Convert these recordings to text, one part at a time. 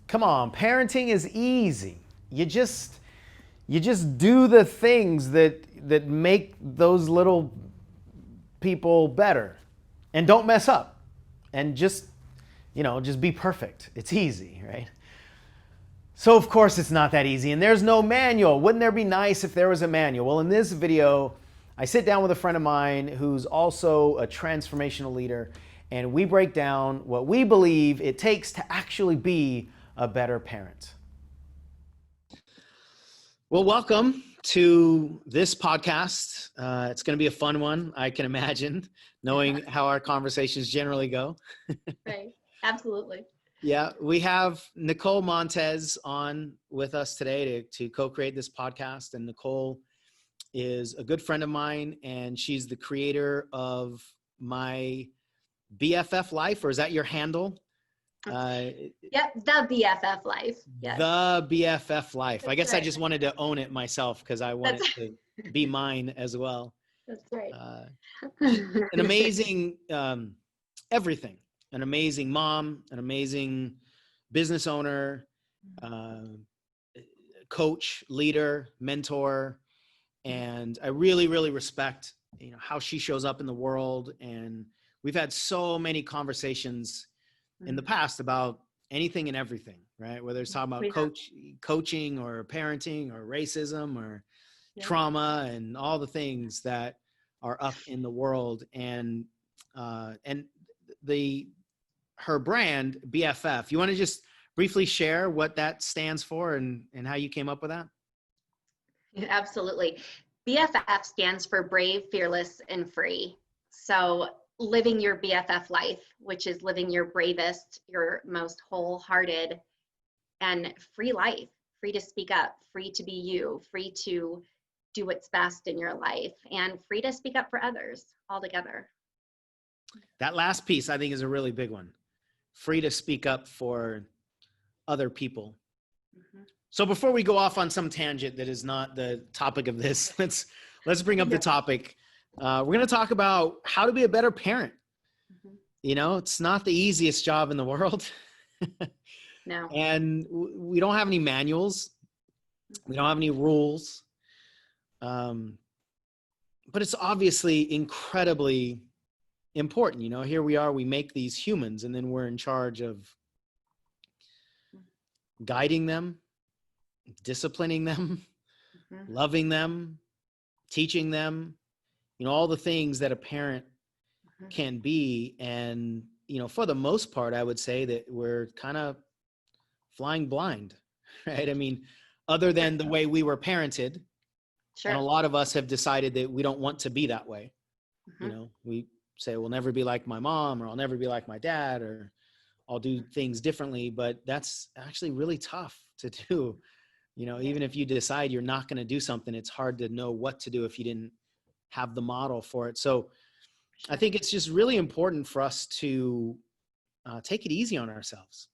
Come on, parenting is easy. You just do the things that make those little people better, and don't mess up, and just be perfect. It's easy, right? So of course it's not that easy, and there's no manual. Wouldn't there be nice if there was a manual? Well, in this video, I sit down with a friend of mine who's also a transformational leader, and we break down what we believe it takes to actually be a better parent. Well, welcome to this podcast. It's going to be a fun one, I can imagine, knowing how our conversations generally go. Right. Absolutely. Yeah, we have Nicole Montez on with us today to co-create this podcast. And Nicole is a good friend of mine, and she's the creator of my BFF Life, or is that your handle? Yep, the BFF Life. Yes. The BFF Life. That's I guess right. I just wanted to own it myself because I want it to be mine as well. That's right. An amazing everything. An amazing mom, an amazing business owner, coach, leader, mentor, and I really, really respect how she shows up in the world. And we've had so many conversations in the past about anything and everything, right? Whether it's talking about coaching or parenting or racism or trauma and all the things that are up in the world. And her brand, BFF, you want to just briefly share what that stands for and how you came up with that? Absolutely. BFF stands for brave, fearless, and free. So living your BFF life, which is living your bravest, your most wholehearted and free life, free to speak up, free to be you, free to do what's best in your life, and free to speak up for others altogether. That last piece, I think, is a really big one. Free to speak up for other people. Mm-hmm. So before we go off on some tangent that is not the topic of this, let's bring up the topic. We're going to talk about how to be a better parent. Mm-hmm. It's not the easiest job in the world. No. And we don't have any manuals. We don't have any rules. But it's obviously incredibly important. Here we are, we make these humans, and then we're in charge of guiding them, disciplining them, loving them, teaching them, all the things that a parent can be. And, for the most part, I would say that we're kind of flying blind, right? I mean, other than the way we were parented, and a lot of us have decided that we don't want to be that way. We say, we'll never be like my mom, or I'll never be like my dad, or I'll do things differently. But that's actually really tough to do. Even if you decide you're not going to do something, it's hard to know what to do if you didn't have the model for it. So I think it's just really important for us to take it easy on ourselves,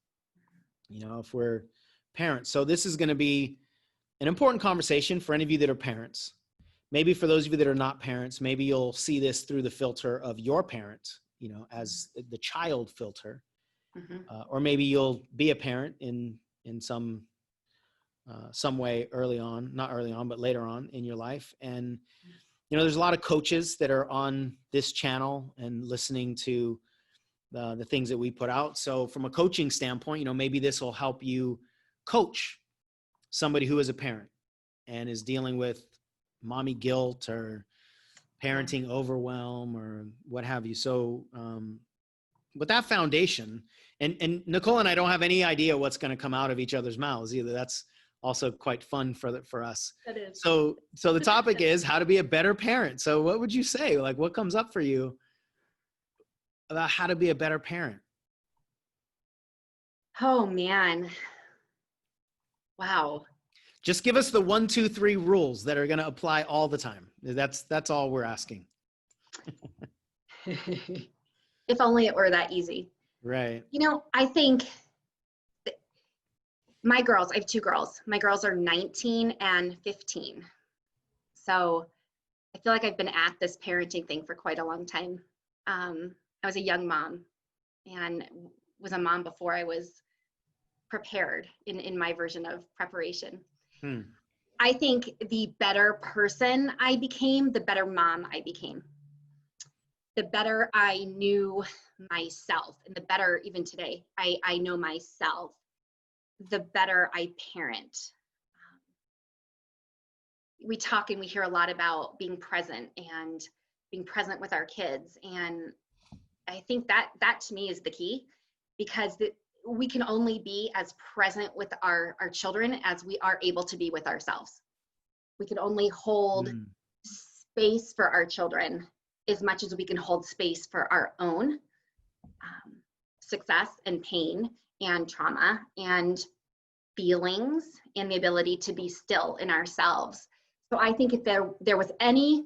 if we're parents. So this is going to be an important conversation for any of you that are parents. Maybe for those of you that are not parents, maybe you'll see this through the filter of your parent, as the child filter, or maybe you'll be a parent in some way early on, not early on, but later on in your life. And, there's a lot of coaches that are on this channel and listening to the things that we put out. So from a coaching standpoint, maybe this will help you coach somebody who is a parent and is dealing with mommy guilt or parenting overwhelm or what have you. So with that foundation, and Nicole and I don't have any idea what's going to come out of each other's mouths either. That's also quite fun for us. That is. So the topic is how to be a better parent. So what would you say? Like, what comes up for you about how to be a better parent? Oh man. Wow. Just give us the 1, 2, 3 rules that are going to apply all the time. That's all we're asking. If only it were that easy. Right. I think my girls, I have 2 girls. My girls are 19 and 15. So I feel like I've been at this parenting thing for quite a long time. I was a young mom and was a mom before I was prepared in my version of preparation. Hmm. I think the better person I became, the better mom I became. The better I knew myself, and the better even today I know myself, the better I parent. We talk and we hear a lot about being present and being present with our kids. And I think that to me is the key, because we can only be as present with our children as we are able to be with ourselves. We can only hold space for our children as much as we can hold space for our own success and pain and trauma and feelings and the ability to be still in ourselves. So I think if there was any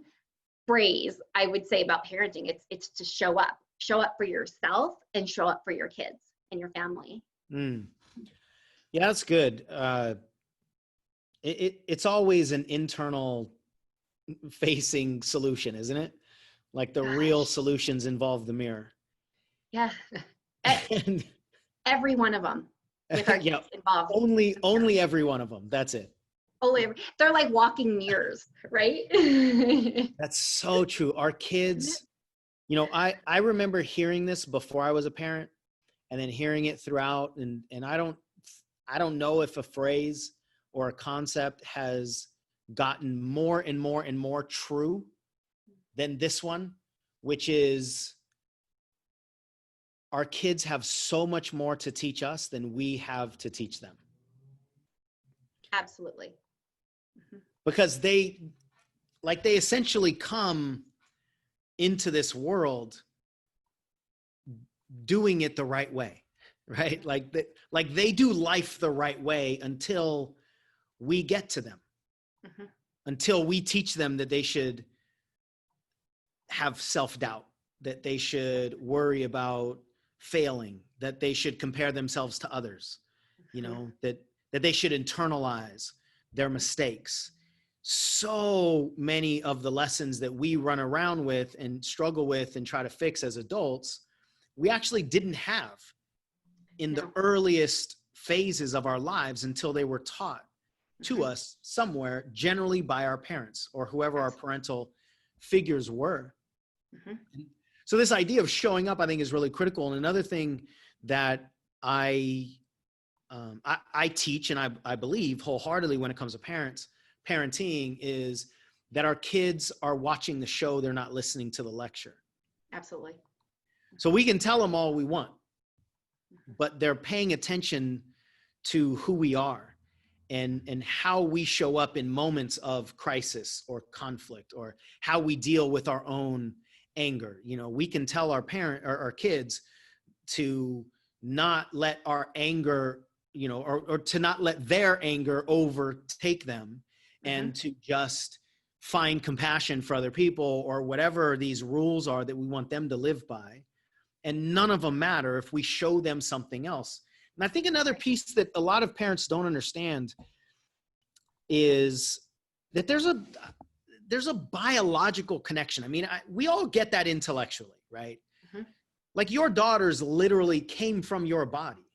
phrase I would say about parenting, it's to show up for yourself and show up for your kids and your family. Yeah, that's good. It's always an internal facing solution, isn't it? Like the real solutions involve the mirror. Yeah. Every one of them with our kids involved. Only every one of them. That's it. They're like walking mirrors, right? That's so true. Our kids, I remember hearing this before I was a parent, and then hearing it throughout. And I don't know if a phrase or a concept has gotten more and more and more true than this one, which is our kids have so much more to teach us than we have to teach them. Absolutely. Because they essentially come into this world doing it the right way, right? Like they do life the right way until we get to them, until we teach them that they should have self-doubt, that they should worry about failing, that they should compare themselves to others, that they should internalize their mistakes. So many of the lessons that we run around with and struggle with and try to fix as adults, we actually didn't have in the earliest phases of our lives until they were taught to us somewhere, generally by our parents or whoever our parental figures were. So this idea of showing up, I think, is really critical. And another thing that I teach, and I believe wholeheartedly when it comes to parenting, is that our kids are watching the show. They're not listening to the lecture. Absolutely. So we can tell them all we want, but they're paying attention to who we are and how we show up in moments of crisis or conflict, or how we deal with our own anger. We can tell our kids to not let our anger, or to not let their anger overtake them, and to just find compassion for other people, or whatever these rules are that we want them to live by. And none of them matter if we show them something else. And I think another piece that a lot of parents don't understand is that there's a biological connection. I mean, we all get that intellectually, right? Like your daughters literally came from your body.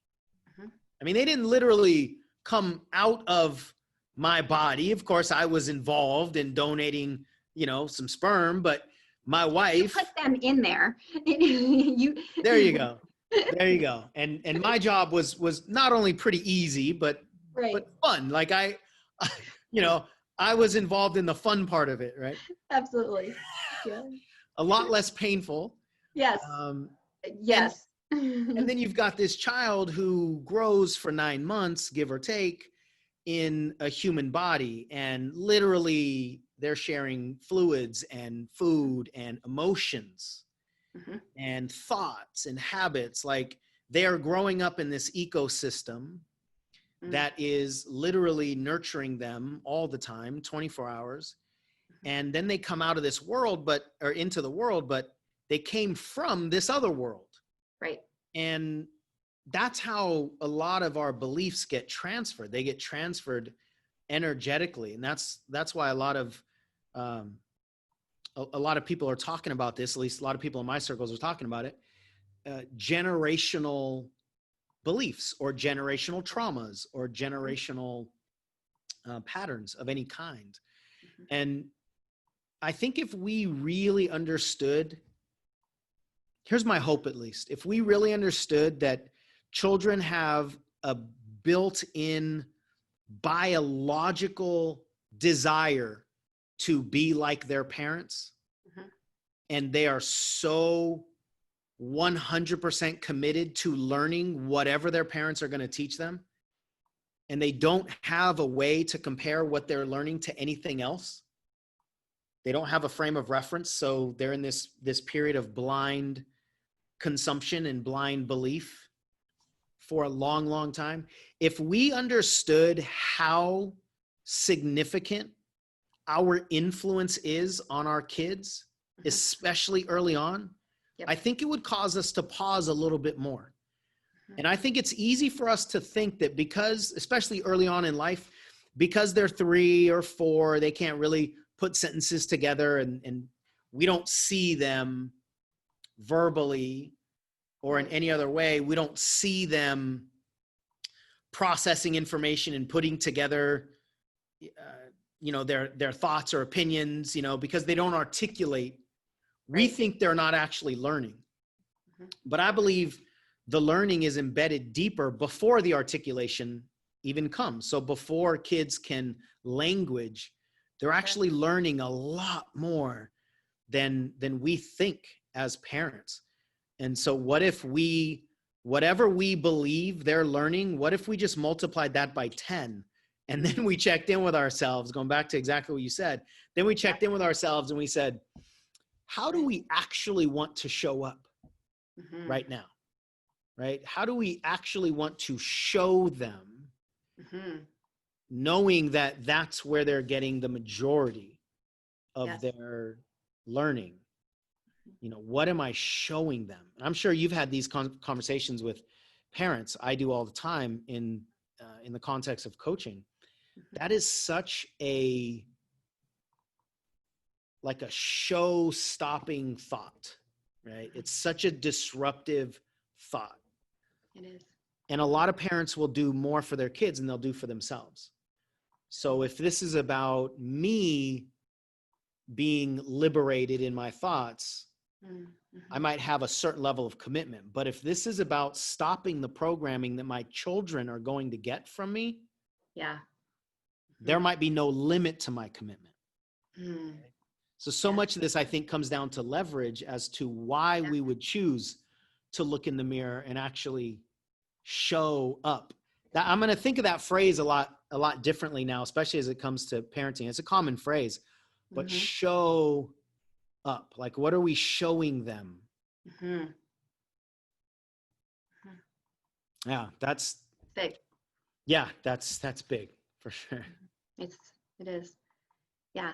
I mean, they didn't literally come out of my body. Of course, I was involved in donating, some sperm, but my wife— You put them in there. There you go. There you go. And my job was not only pretty easy, but fun. Like I was involved in the fun part of it, right? Absolutely. Yeah. A lot less painful. Yes. Yes. And then you've got this child who grows for 9 months, give or take, in a human body, and literally they're sharing fluids and food and emotions and thoughts and habits. Like they are growing up in this ecosystem that is literally nurturing them all the time, 24 hours. And then they come out of this world, or into the world, but they came from this other world. Right. And that's how a lot of our beliefs get transferred. They get transferred energetically. And that's why a lot of people are talking about this, at least a lot of people in my circles are talking about it, generational beliefs or generational traumas or generational patterns of any kind. And I think if we really understood, here's my hope at least, if we really understood that children have a built-in biological desire to be like their parents, and they are so 100% committed to learning whatever their parents are going to teach them, and they don't have a way to compare what they're learning to anything else. They don't have a frame of reference, so they're in this period of blind consumption and blind belief for a long, long time. If we understood how significant our influence is on our kids, especially early on, I think it would cause us to pause a little bit more. And I think it's easy for us to think that because, especially early on in life, because they're 3 or 4, they can't really put sentences together, and we don't see them verbally or in any other way. We don't see them processing information and putting together, their thoughts or opinions, because they don't articulate. We think they're not actually learning. But I believe the learning is embedded deeper before the articulation even comes. So before kids can language, they're actually learning a lot more than we think as parents. And so what if whatever we believe they're learning, what if we just multiplied that by 10? And then we checked in with ourselves, going back to exactly what you said. Then we checked in with ourselves and we said, how do we actually want to show up right now? Right? How do we actually want to show them, knowing that that's where they're getting the majority of their learning? What am I showing them? And I'm sure you've had these conversations with parents. I do all the time in the context of coaching. That is such a show-stopping thought, right? It's such a disruptive thought. It is. And a lot of parents will do more for their kids than they'll do for themselves. So if this is about me being liberated in my thoughts, I might have a certain level of commitment. But if this is about stopping the programming that my children are going to get from me, there might be no limit to my commitment. So much of this, I think, comes down to leverage as to why we would choose to look in the mirror and actually show up. I'm going to think of that phrase a lot differently now, especially as it comes to parenting. It's a common phrase, but show up. Like, what are we showing them? Yeah, that's big. Yeah, that's big for sure. It is. Yeah.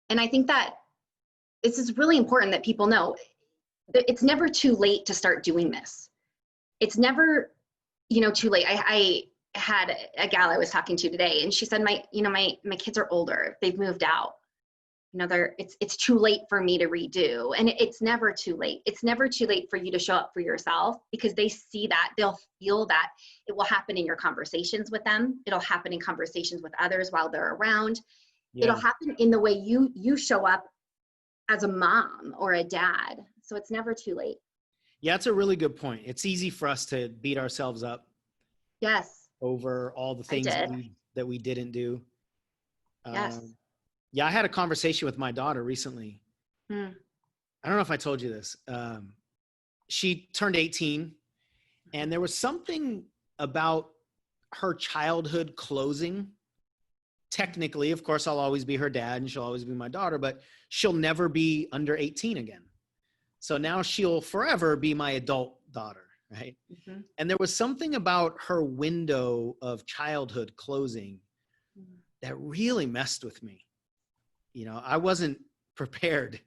And I think that this is really important that people know that it's never too late to start doing this. It's never, too late. I had a gal I was talking to today, and she said, my kids are older. They've moved out. It's too late for me to redo. And it's never too late. It's never too late for you to show up for yourself, because they see that, they'll feel that. It will happen in your conversations with them. It'll happen in conversations with others while they're around. It'll happen in the way you show up as a mom or a dad. So it's never too late. Yeah, that's a really good point. It's easy for us to beat ourselves up. Yes. Over all the things that we didn't do. Yes. Yeah, I had a conversation with my daughter recently. I don't know if I told you this. She turned 18, and there was something about her childhood closing. Technically, of course, I'll always be her dad and she'll always be my daughter, but she'll never be under 18 again. So now she'll forever be my adult daughter, right? And there was something about her window of childhood closing that really messed with me. I wasn't prepared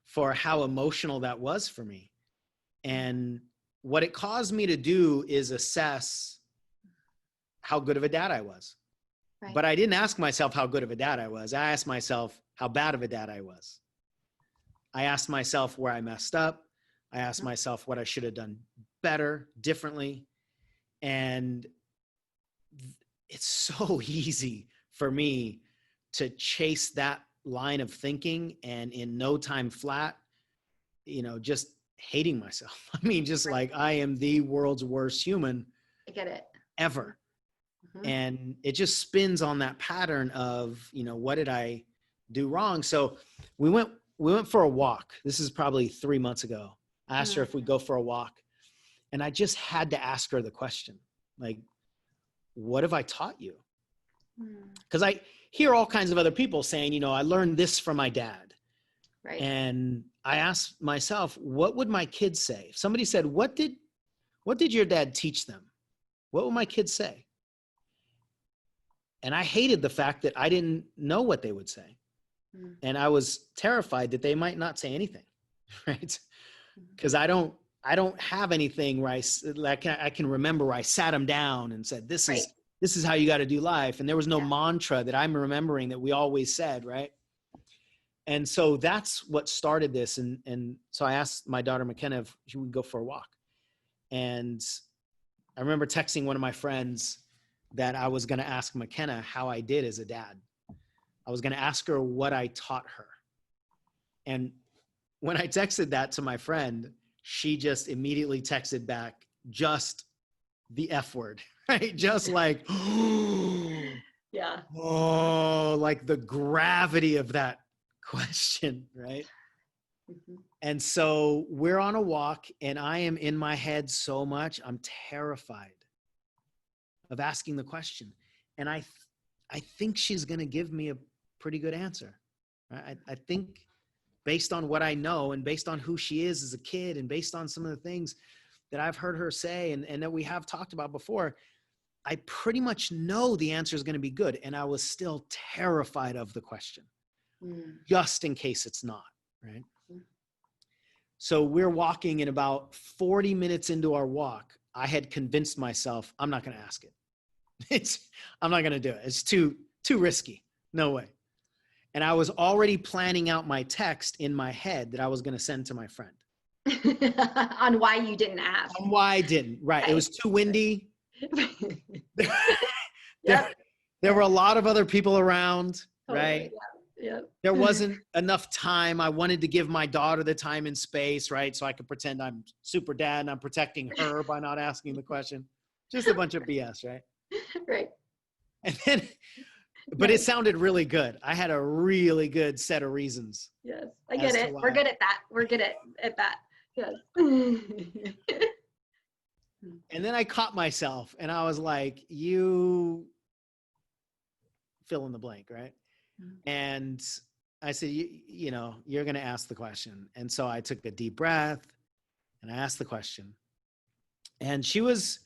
for how emotional that was for me. And what it caused me to do is assess how good of a dad I was. Right. But I didn't ask myself how good of a dad I was. I asked myself how bad of a dad I was. I asked myself where I messed up. I asked myself what I should have done better, differently. And it's so easy for me to chase that line of thinking and in no time flat, just hating myself. I mean, just like I am the world's worst human. I get it. Ever. And it just spins on that pattern of, what did I do wrong? So we went for a walk. This is probably 3 months ago. I asked her if we'd go for a walk, and I just had to ask her the question, like, what have I taught you? Because I hear all kinds of other people saying, I learned this from my dad. Right. And I asked myself, what would my kids say? If somebody said, what did your dad teach them? What would my kids say? And I hated the fact that I didn't know what they would say. And I was terrified that they might not say anything, right? Because I don't have anything where I can remember where I sat them down and said, this is how you got to do life. And there was no mantra that I'm remembering that we always said, right? And so that's what started this. And so I asked my daughter McKenna if she would go for a walk. And I remember texting one of my friends that I was going to ask McKenna how I did as a dad. I was going to ask her what I taught her. And when I texted that to my friend, she just immediately texted back just the F word, right? Just like, yeah. Oh, like the gravity of that question, right? And so we're on a walk and I am in my head so much, I'm terrified of asking the question. And I think she's going to give me a pretty good answer. I think based on what I know and based on who she is as a kid and based on some of the things that I've heard her say and that we have talked about before, I pretty much know the answer is going to be good. And I was still terrified of the question, just in case it's not, right? So we're walking, and about 40 minutes into our walk, I had convinced myself, I'm not going to ask it. I'm not going to do it. It's too risky. No way. And I was already planning out my text in my head that I was going to send to my friend. On why you didn't ask. On why I didn't. Right. It was too windy. Yep. There were a lot of other people around, Totally. right? Yeah. There wasn't enough time. I wanted to give my daughter the time and space, right? So I could pretend I'm super dad and I'm protecting her by not asking the question. Just a bunch of BS, right? Right. And then, but it sounded really good. I had a really good set of reasons. Yes, I get it. We're good at that. We're good at that. Yes. And then I caught myself and I was like, you fill in the blank, right? And I said, you're going to ask the question. And so I took a deep breath and I asked the question. And she was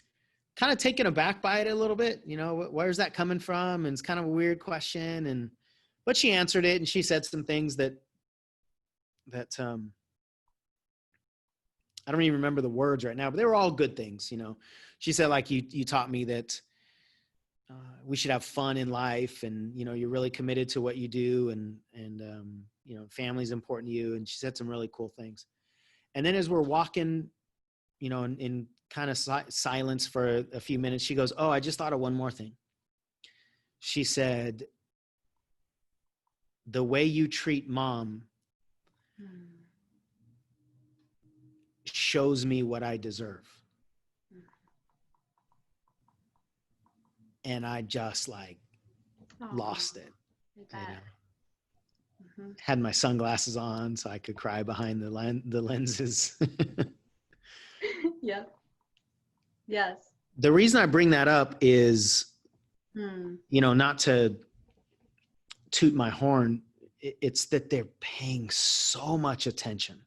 kind of taken aback by it a little bit. Where's that coming from? And it's kind of a weird question. But she answered it and she said some things that I don't even remember the words right now, but they were all good things. She said, like, you taught me that we should have fun in life, and you're really committed to what you do, and family's important to you. And she said some really cool things. And then as we're walking, in kind of silence for a few minutes, she goes, "Oh, I just thought of one more thing." She said, "The way you treat mom shows me what I deserve." And I just lost it. Had my sunglasses on so I could cry behind the lenses. Yeah. Yes. The reason I bring that up is, not to toot my horn, it's that they're paying so much attention.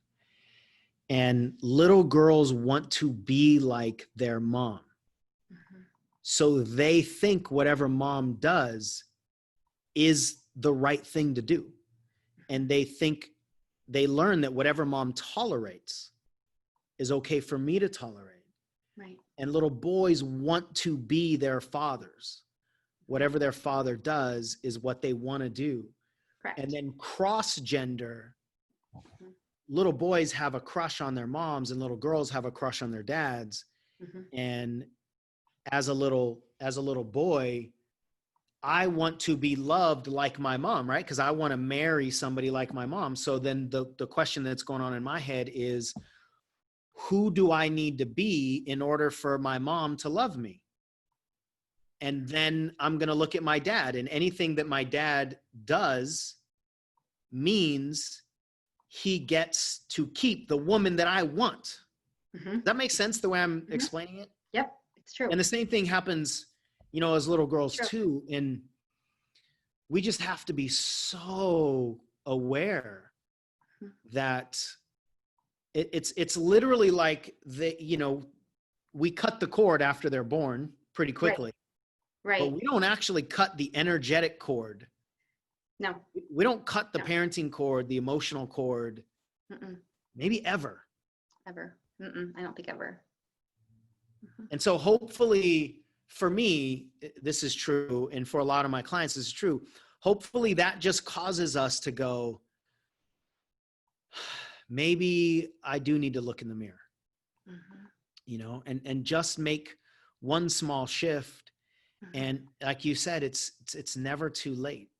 And little girls want to be like their mom. So they think whatever mom does is the right thing to do. And they learn that whatever mom tolerates is okay for me to tolerate. Right. And little boys want to be their fathers. Whatever their father does is what they want to do. Correct. And then cross gender little boys have a crush on their moms and little girls have a crush on their dads. And as a little boy, I want to be loved like my mom, right? Because I want to marry somebody like my mom. So then the question that's going on in my head is, who do I need to be in order for my mom to love me? And then I'm going to look at my dad, and anything that my dad does means he gets to keep the woman that I want. Does that make sense the way I'm explaining it? Yep, it's true. And the same thing happens, as little girls too. And we just have to be so aware that it's literally like we cut the cord after they're born pretty quickly. Right. But we don't actually cut the energetic cord. No. We don't cut the parenting cord, the emotional cord. Maybe ever. Ever. I don't think ever. And so hopefully for me, this is true. And for a lot of my clients, this is true. Hopefully that just causes us to go, maybe I do need to look in the mirror, and just make one small shift. And like you said, it's never too late.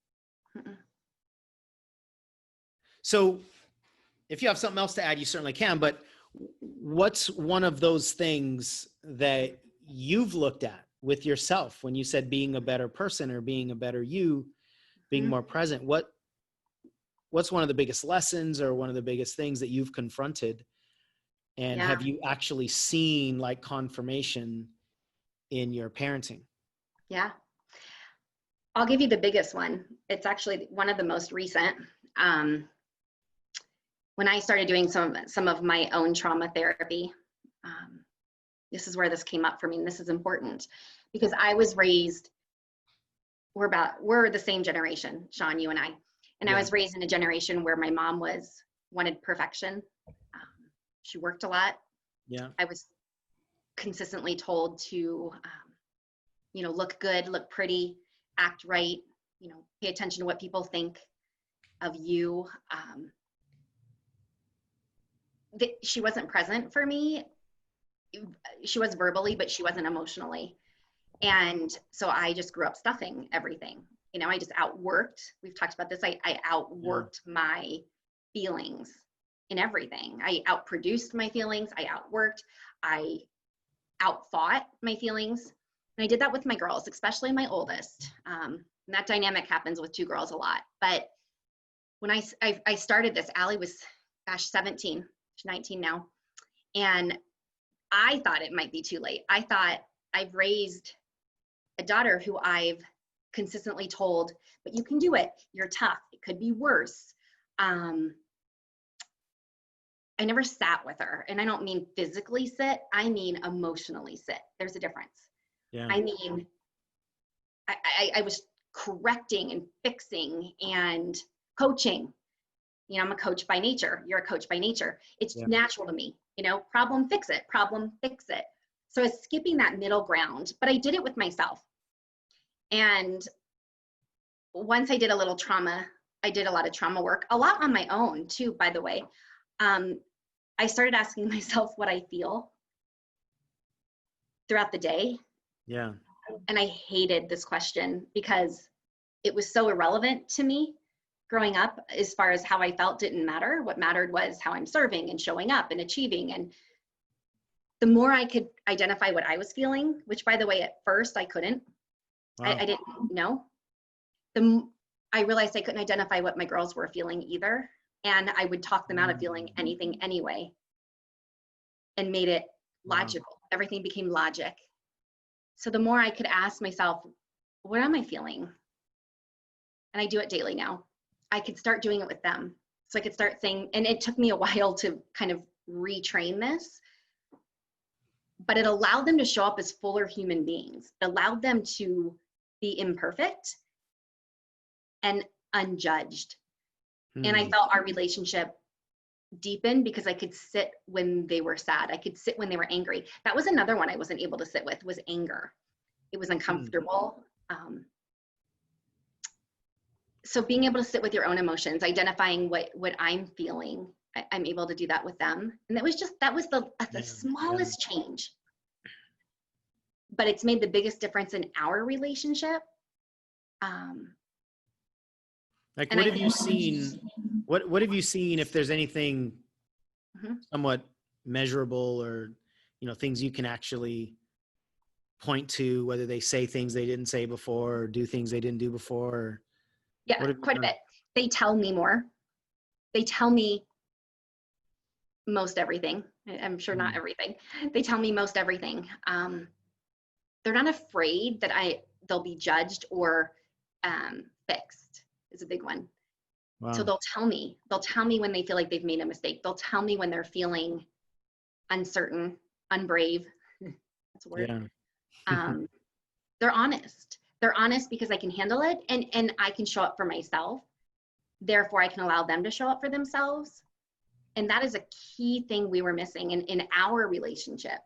So if you have something else to add, you certainly can, but what's one of those things that you've looked at with yourself when you said being a better person or being a better you, being more present? What's one of the biggest lessons or one of the biggest things that you've confronted? And have you actually seen like confirmation in your parenting? Yeah. I'll give you the biggest one. It's actually one of the most recent. When I started doing some of my own trauma therapy, this is where this came up for me, and this is important because I was raised, we're the same generation, Sean, you and I. And I was raised in a generation where my mom wanted perfection. She worked a lot. Yeah. I was consistently told to, look good, look pretty, act right, pay attention to what people think of you. She wasn't present for me. She was verbally, but she wasn't emotionally. And so I just grew up stuffing everything. I just outworked. We've talked about this. I outworked my feelings in everything. I outproduced my feelings. I outworked. I outfought my feelings. And I did that with my girls, especially my oldest. And that dynamic happens with two girls a lot. But when I started this, Allie was, 17. She's 19 now. And I thought it might be too late. I thought I've raised a daughter who I've consistently told, but you can do it. You're tough. It could be worse. I never sat with her. And I don't mean physically sit. I mean emotionally sit. There's a difference. Yeah. I mean, I was correcting and fixing and coaching. I'm a coach by nature. You're a coach by nature. It's natural to me. Problem, fix it. Problem, fix it. So I was skipping that middle ground, but I did it with myself. And once I did a little trauma, I did a lot of trauma work, a lot on my own too, by the way. I started asking myself what I feel throughout the day. Yeah. And I hated this question because it was so irrelevant to me. Growing up, as far as how I felt didn't matter. What mattered was how I'm serving and showing up and achieving. And the more I could identify what I was feeling, which by the way, at first I couldn't, I didn't know. I realized I couldn't identify what my girls were feeling either. And I would talk them out of feeling anything anyway and made it logical. Everything became logic. So the more I could ask myself, what am I feeling? And I do it daily now. I could start doing it with them. So I could start saying, and it took me a while to kind of retrain this, but it allowed them to show up as fuller human beings. It allowed them to be imperfect and unjudged. And I felt our relationship deepen because I could sit when they were sad. I could sit when they were angry. That was another one I wasn't able to sit with, was anger. It was uncomfortable. So being able to sit with your own emotions, identifying what I'm feeling, I'm able to do that with them. And that was the smallest change, but it's made the biggest difference in our relationship. Like, what have you seen? What have you seen, if there's anything somewhat measurable, or, things you can actually point to, whether they say things they didn't say before, or do things they didn't do before? Yeah, quite a bit. They tell me more. They tell me most everything. I'm sure not everything. They tell me most everything. They're not afraid that they'll be judged or fixed is a big one. Wow. So they'll tell me when they feel like they've made a mistake. They'll tell me when they're feeling uncertain, unbrave. That's a word. Yeah. They're honest. They're honest because I can handle it, and I can show up for myself. Therefore, I can allow them to show up for themselves. And that is a key thing we were missing in our relationship.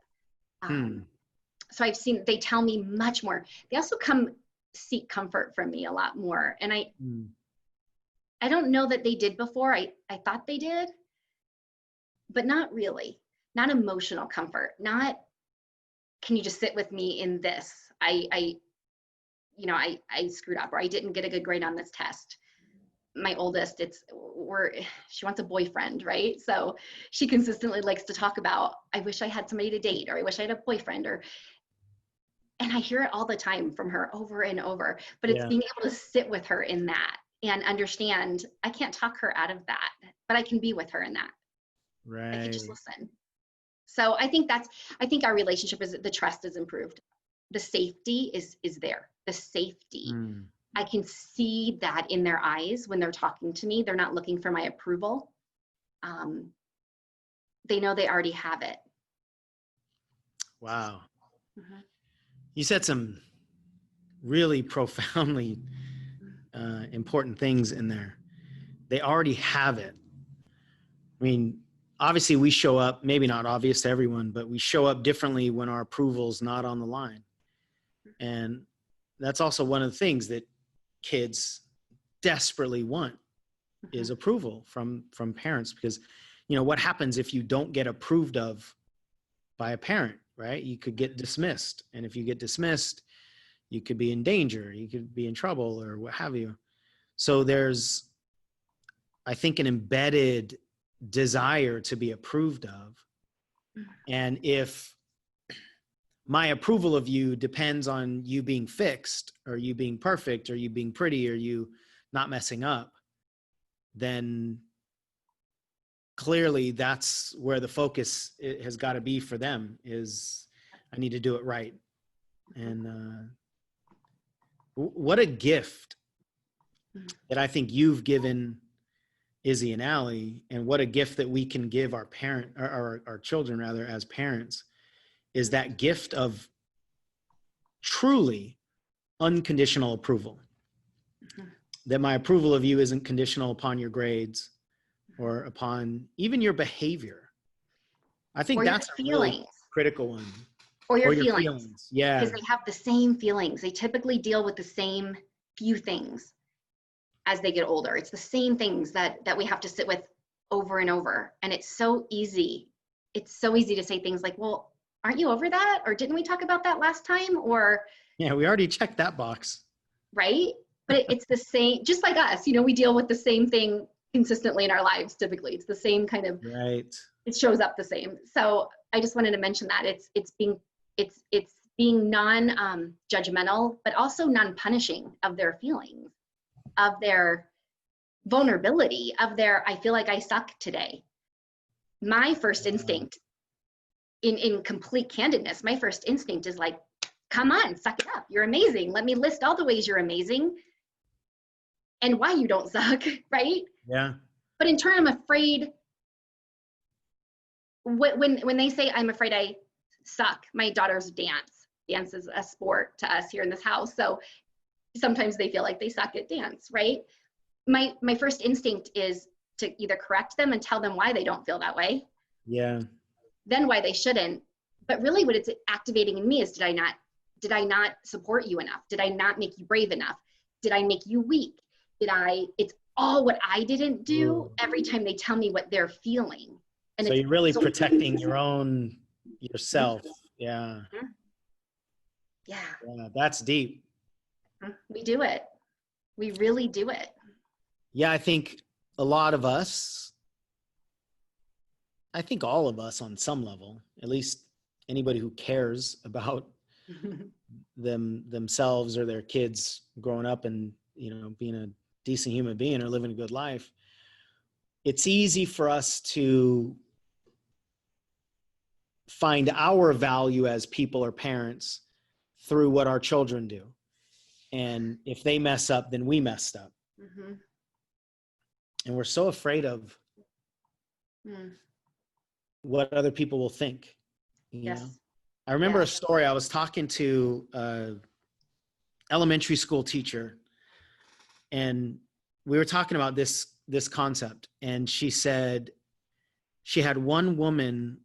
So I've seen, they tell me much more. They also come seek comfort from me a lot more. And I don't know that they did before. I thought they did, but not really. Not emotional comfort. Not, can you just sit with me in this? I screwed up, or I didn't get a good grade on this test. My oldest, she wants a boyfriend, right? So she consistently likes to talk about, I wish I had somebody to date, or I wish I had a boyfriend, and I hear it all the time from her over and over, but it's being able to sit with her in that and understand I can't talk her out of that, but I can be with her in that. Right. I can just listen. So I think our relationship the trust is improved. The safety is there. The safety. I can see that in their eyes when they're talking to me. They're not looking for my approval. They know they already have it. Wow. You said some really profoundly important things in there. They already have it. I mean, obviously we show up, maybe not obvious to everyone, but we show up differently when our approval's not on the line. And that's also one of the things that kids desperately want is approval from parents, because what happens if you don't get approved of by a parent, right? You could get dismissed, and if you get dismissed, you could be in danger, you could be in trouble, or what have you. So there's, I think, an embedded desire to be approved of. And if my approval of you depends on you being fixed, or you being perfect, or you being pretty, or you not messing up, then clearly that's where the focus has got to be for them, is I need to do it right. And what a gift that I think you've given Izzy and Allie, and what a gift that we can give our children, rather, as parents, is that gift of truly unconditional approval. That my approval of you isn't conditional upon your grades or upon even your behavior. I think that's a really critical one. Or your feelings. Yeah. Because they have the same feelings. They typically deal with the same few things as they get older. It's the same things that we have to sit with over and over. And it's so easy. It's so easy to say things like, well, aren't you over that? Or didn't we talk about that last time? Or yeah, we already checked that box. Right? But it's the same, just like us, we deal with the same thing consistently in our lives. Typically, it's the same kind of, right. It shows up the same. So I just wanted to mention that it's being non-judgmental, but also non-punishing of their feelings, of their vulnerability, of their, I feel like I suck today. My first instinct, in complete candidness, my first instinct is like, come on, suck it up. You're amazing. Let me list all the ways you're amazing and why you don't suck, right? Yeah. But in turn, I'm afraid, when they say I'm afraid I suck, my daughters dance. Dance is a sport to us here in this house. So sometimes they feel like they suck at dance, right? My first instinct is to either correct them and tell them why they don't feel that way. Yeah. Then why they shouldn't. But really what it's activating in me is, did I not support you enough? Did I not make you brave enough? Did I make you weak? It's all what I didn't do Ooh. every time they tell me what they're feeling. And So it's you're really so protecting yourself. Yeah. yeah, Yeah. That's deep. we do it. We really do it. Yeah. I think a lot of us, I think all of us on some level, at least anybody who cares about themselves or their kids growing up and, being a decent human being or living a good life, it's easy for us to find our value as people or parents through what our children do. And if they mess up, then we messed up. Mm-hmm. And we're so afraid of what other people will think. Yes. I remember a story. I was talking to an elementary school teacher, and we were talking about this concept. And she said she had one woman,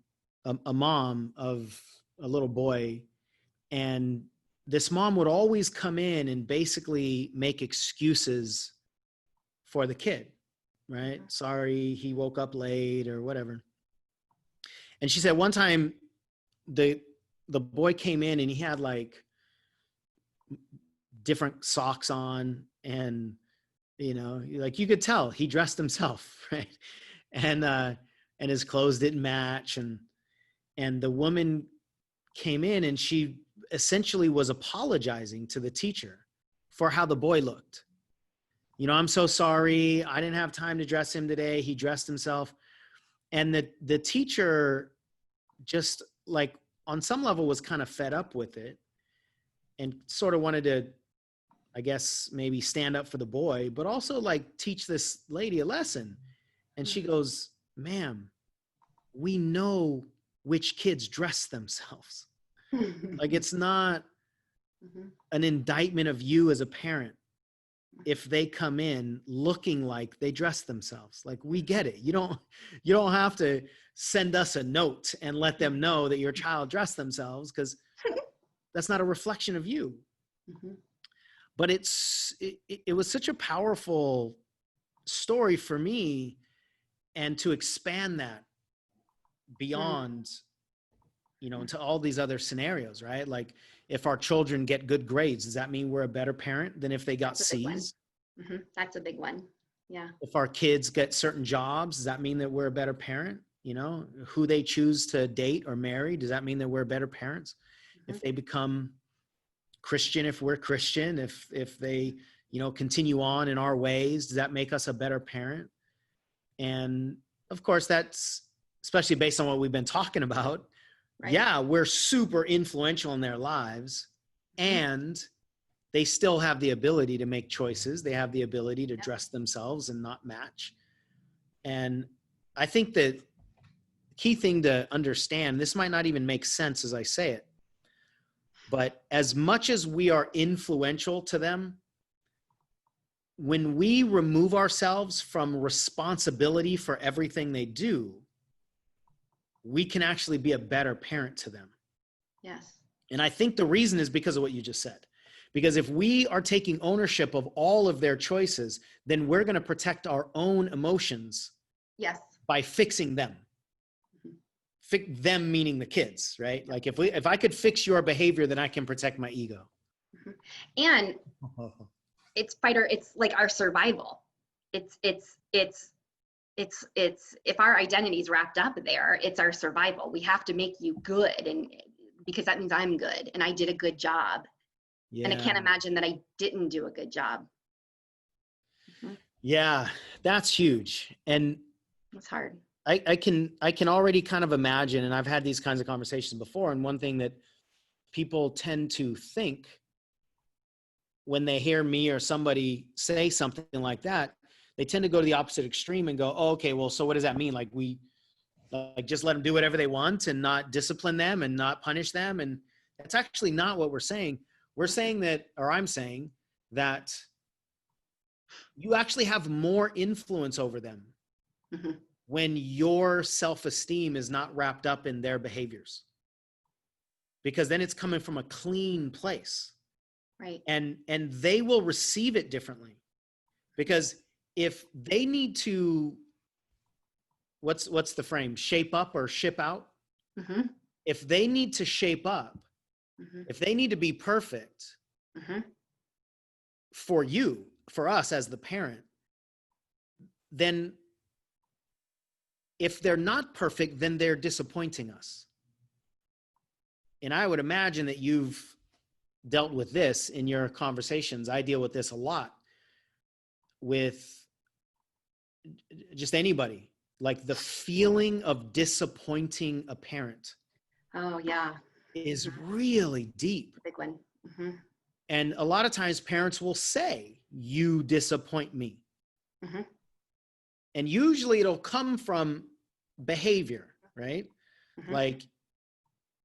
a mom of a little boy, and this mom would always come in and basically make excuses for the kid, right? Sorry, he woke up late or whatever. And she said one time the boy came in and he had like different socks on, and like you could tell he dressed himself, right? And his clothes didn't match, and the woman came in and she essentially was apologizing to the teacher for how the boy looked. I'm so sorry. I didn't have time to dress him today. He dressed himself. And the teacher just like on some level was kind of fed up with it and sort of wanted to, I guess, maybe stand up for the boy, but also like teach this lady a lesson. And she goes, "Ma'am, we know which kids dress themselves. Like, it's not an indictment of you as a parent if they come in looking like they dress themselves. Like, we get it. You don't have to send us a note and let them know that your child dressed themselves, because that's not a reflection of you." But it was such a powerful story for me, and to expand that beyond, into all these other scenarios, right? Like, if our children get good grades, does that mean we're a better parent than if they got C's? That's a big one. Yeah. If our kids get certain jobs, does that mean that we're a better parent? Who they choose to date or marry, does that mean that we're better parents? If they become Christian, if we're Christian, if they, continue on in our ways, does that make us a better parent? And of course, that's especially based on what we've been talking about. Right. Yeah, we're super influential in their lives, and they still have the ability to make choices. They have the ability to dress themselves and not match. And I think that key thing to understand, this might not even make sense as I say it, but as much as we are influential to them, when we remove ourselves from responsibility for everything they do, we can actually be a better parent to them. Yes. And I think the reason is because of what you just said. Because if we are taking ownership of all of their choices, then we're going to protect our own emotions. Yes. By fixing them. Them meaning the kids, right? Like, if I could fix your behavior, then I can protect my ego. And it's like our survival. It's if our identity is wrapped up there, it's our survival. We have to make you good, and because that means I'm good and I did a good job. Yeah. And I can't imagine that I didn't do a good job. Yeah, that's huge. And it's hard. I can already kind of imagine, and I've had these kinds of conversations before, and one thing that people tend to think when they hear me or somebody say something like that, they tend to go to the opposite extreme and go, "Oh, okay, well, so what does that mean? Like, we just let them do whatever they want and not discipline them and not punish them?" And that's actually not what we're saying. We're saying that, or I'm saying that you actually have more influence over them when your self-esteem is not wrapped up in their behaviors, because then it's coming from a clean place. Right. And they will receive it differently, because if they need to, what's the frame? Shape up or ship out? Mm-hmm. If they need to shape up, Mm-hmm. if they need to be perfect Mm-hmm. for you, for us as the parent, then if they're not perfect, then they're disappointing us. And I would imagine that you've dealt with this in your conversations. I deal with this a lot with just anybody, like the feeling of disappointing a parent Oh yeah. is really deep. Big one. Mm-hmm. And a lot of times parents will say, you disappoint me. Mm-hmm. And usually it'll come from behavior, right? Mm-hmm. Like,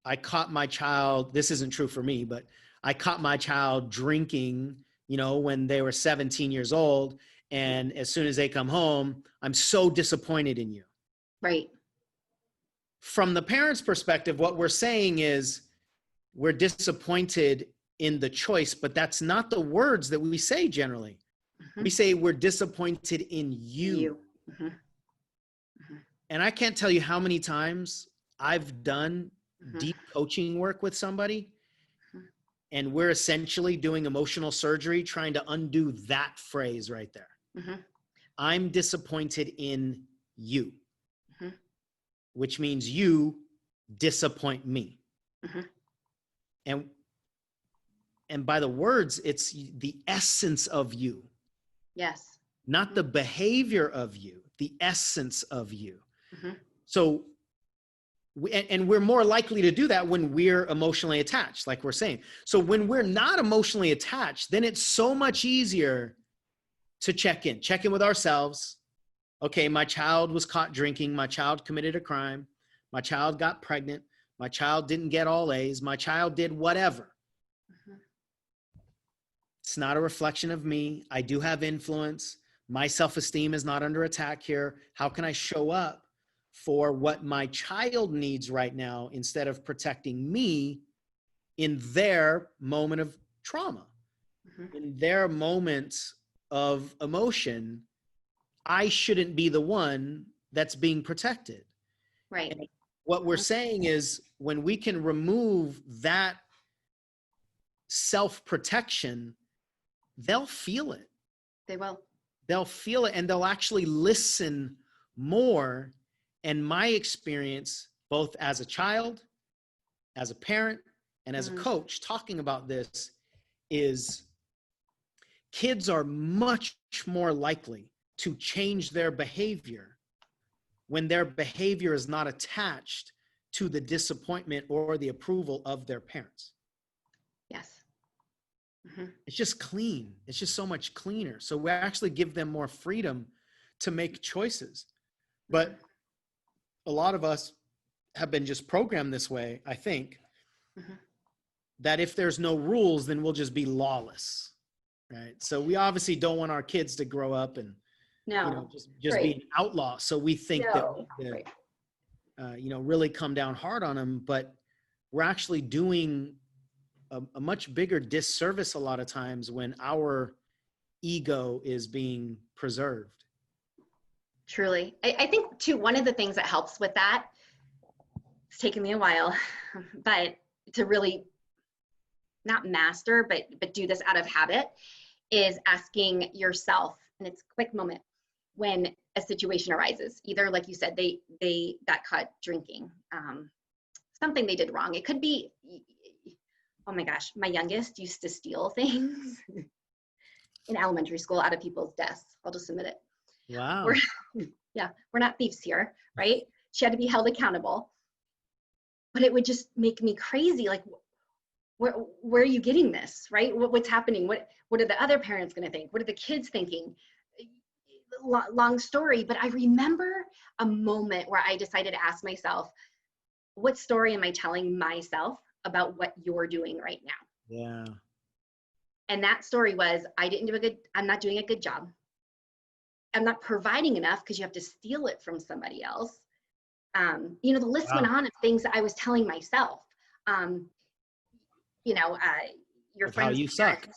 I caught my child, this isn't true for me, but I caught my child drinking, when they were 17 years old. And as soon as they come home, I'm so disappointed in you. Right. From the parent's perspective, what we're saying is we're disappointed in the choice, but that's not the words that we say generally. Mm-hmm. We say we're disappointed in you. Mm-hmm. Mm-hmm. And I can't tell you how many times I've done Mm-hmm. deep coaching work with somebody, Mm-hmm. and we're essentially doing emotional surgery trying to undo that phrase right there. Mm-hmm. I'm disappointed in you, Mm-hmm. which means you disappoint me. Mm-hmm. And by the words, it's the essence of you. Yes. Not the behavior of you, the essence of you. Mm-hmm. So, and we're more likely to do that when we're emotionally attached, like we're saying. So when we're not emotionally attached, then it's so much easier to check in with ourselves. Okay, my child was caught drinking. My child committed a crime. My child got pregnant. My child didn't get all A's. My child did whatever. Mm-hmm. It's not a reflection of me. I do have influence. My self-esteem is not under attack here. How can I show up for what my child needs right now instead of protecting me in their moment of trauma, Mm-hmm. in their moment of emotion? I shouldn't be the one that's being protected. Right. And what we're saying is when we can remove that self-protection, they'll feel it. They will. They'll feel it and they'll actually listen more. And my experience, both as a child, as a parent, and as a coach talking about this, is kids are much more likely to change their behavior when their behavior is not attached to the disappointment or the approval of their parents. Yes. Mm-hmm. It's just clean. It's just so much cleaner. So we actually give them more freedom to make choices. But a lot of us have been just programmed this way, I think, that if there's no rules, then we'll just be lawless, right? So we obviously don't want our kids to grow up and just right. be an outlaw. So we think that we need right. to, really come down hard on them, but we're actually doing a much bigger disservice a lot of times when our ego is being preserved. Truly. I think too, one of the things that helps with that, it's taken me a while, but to really not master, but do this out of habit, is asking yourself, and it's a quick moment, when a situation arises, either like you said, they got caught drinking, something they did wrong. It could be, oh my gosh, my youngest used to steal things in elementary school out of people's desks. I'll just admit it. Wow. We're not thieves here, right? She had to be held accountable. But it would just make me crazy. Like, where are you getting this, right? What's happening? What are the other parents going to think? What are the kids thinking? Long story, but I remember a moment where I decided to ask myself, what story am I telling myself about what you're doing right now? Yeah. And that story was, I'm not doing a good job. I'm not providing enough because you have to steal it from somebody else. The list went on of things that I was telling myself. Your Of how friends, you suck.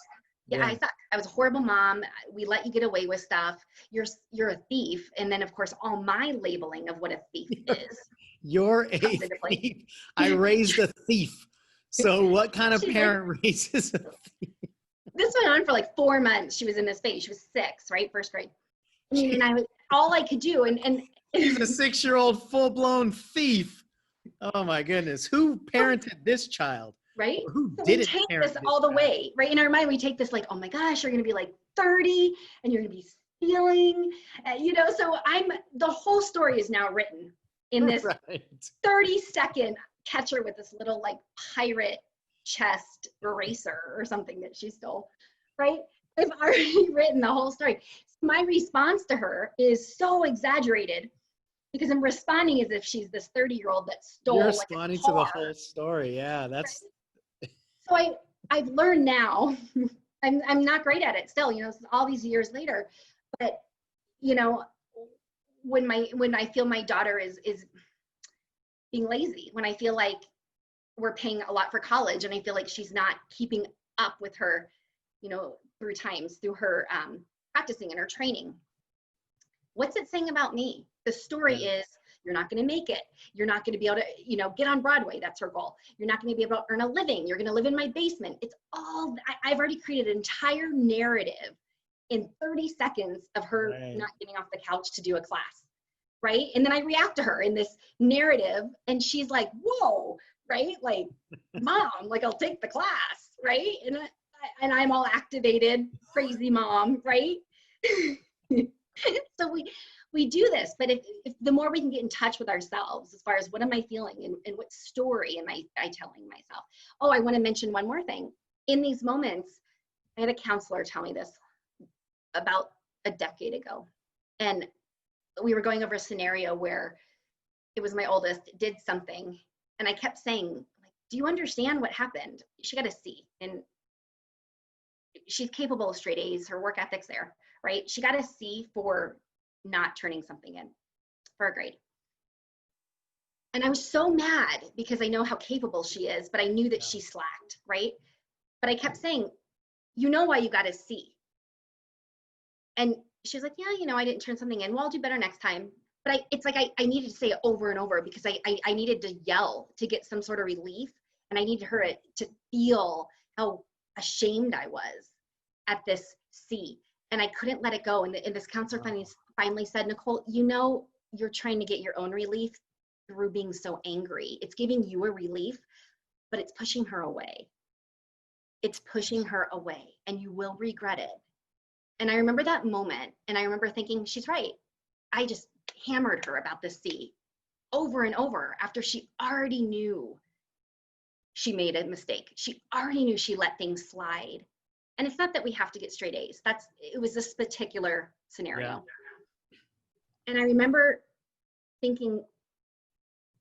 Yeah, I suck. I was a horrible mom. We let you get away with stuff. You're a thief. And then of course, all my labeling of what a thief is. You're a thief. I raised a thief. So what kind of parent raises a thief? This went on for like 4 months. She was in this phase. She was 6, right? First grade. And I was all I could do. And she's a 6-year-old full-blown thief. Oh my goodness. Who parented this child? Right? Who So did we it take this all the way, right? In our mind, we take this like, oh my gosh, you're going to be like 30 and you're going to be stealing, so the whole story is now written in this 30-second catcher with this little like pirate chest eraser or something that she stole, right? I've already written the whole story. My response to her is so exaggerated because I'm responding as if she's this 30-year-old that stole. You're responding to the whole story. Yeah, that's. Right? So I've learned now. I'm not great at it still. All these years later, but when I feel my daughter is being lazy, when I feel like we're paying a lot for college and I feel like she's not keeping up with her, through her practicing and her training. What's it saying about me? The story is you're not going to make it. You're not going to be able to, get on Broadway. That's her goal. You're not going to be able to earn a living. You're going to live in my basement. It's all, I've already created an entire narrative in 30 seconds of her not getting off the couch to do a class. Right. And then I react to her in this narrative and she's like, whoa, right? Like, mom, like I'll take the class. Right. And I'm all activated, crazy mom. Right. So we do this, but if the more we can get in touch with ourselves as far as what am I feeling and what story am I telling myself? Oh, I want to mention one more thing. In these moments, I had a counselor tell me this about a decade ago. And we were going over a scenario where it was my oldest did something. And I kept saying, like, do you understand what happened? She got a C and she's capable of straight A's. Her work ethic's there, right? She got a C for not turning something in for a grade. And I was so mad because I know how capable she is, but I knew that she slacked, right? But I kept saying, you know why you got a C. And she was like, yeah, I didn't turn something in. Well, I'll do better next time. But it's like I needed to say it over and over because I needed to yell to get some sort of relief. And I needed her to feel how ashamed I was at this C. And I couldn't let it go. And this counselor finally said, Nicole, you're trying to get your own relief through being so angry. It's giving you a relief, but it's pushing her away. It's pushing her away and you will regret it. And I remember that moment and I remember thinking, she's right. I just hammered her about the C over and over after she already knew she made a mistake. She already knew she let things slide. And it's not that we have to get straight A's. It was this particular scenario. Yeah. And I remember thinking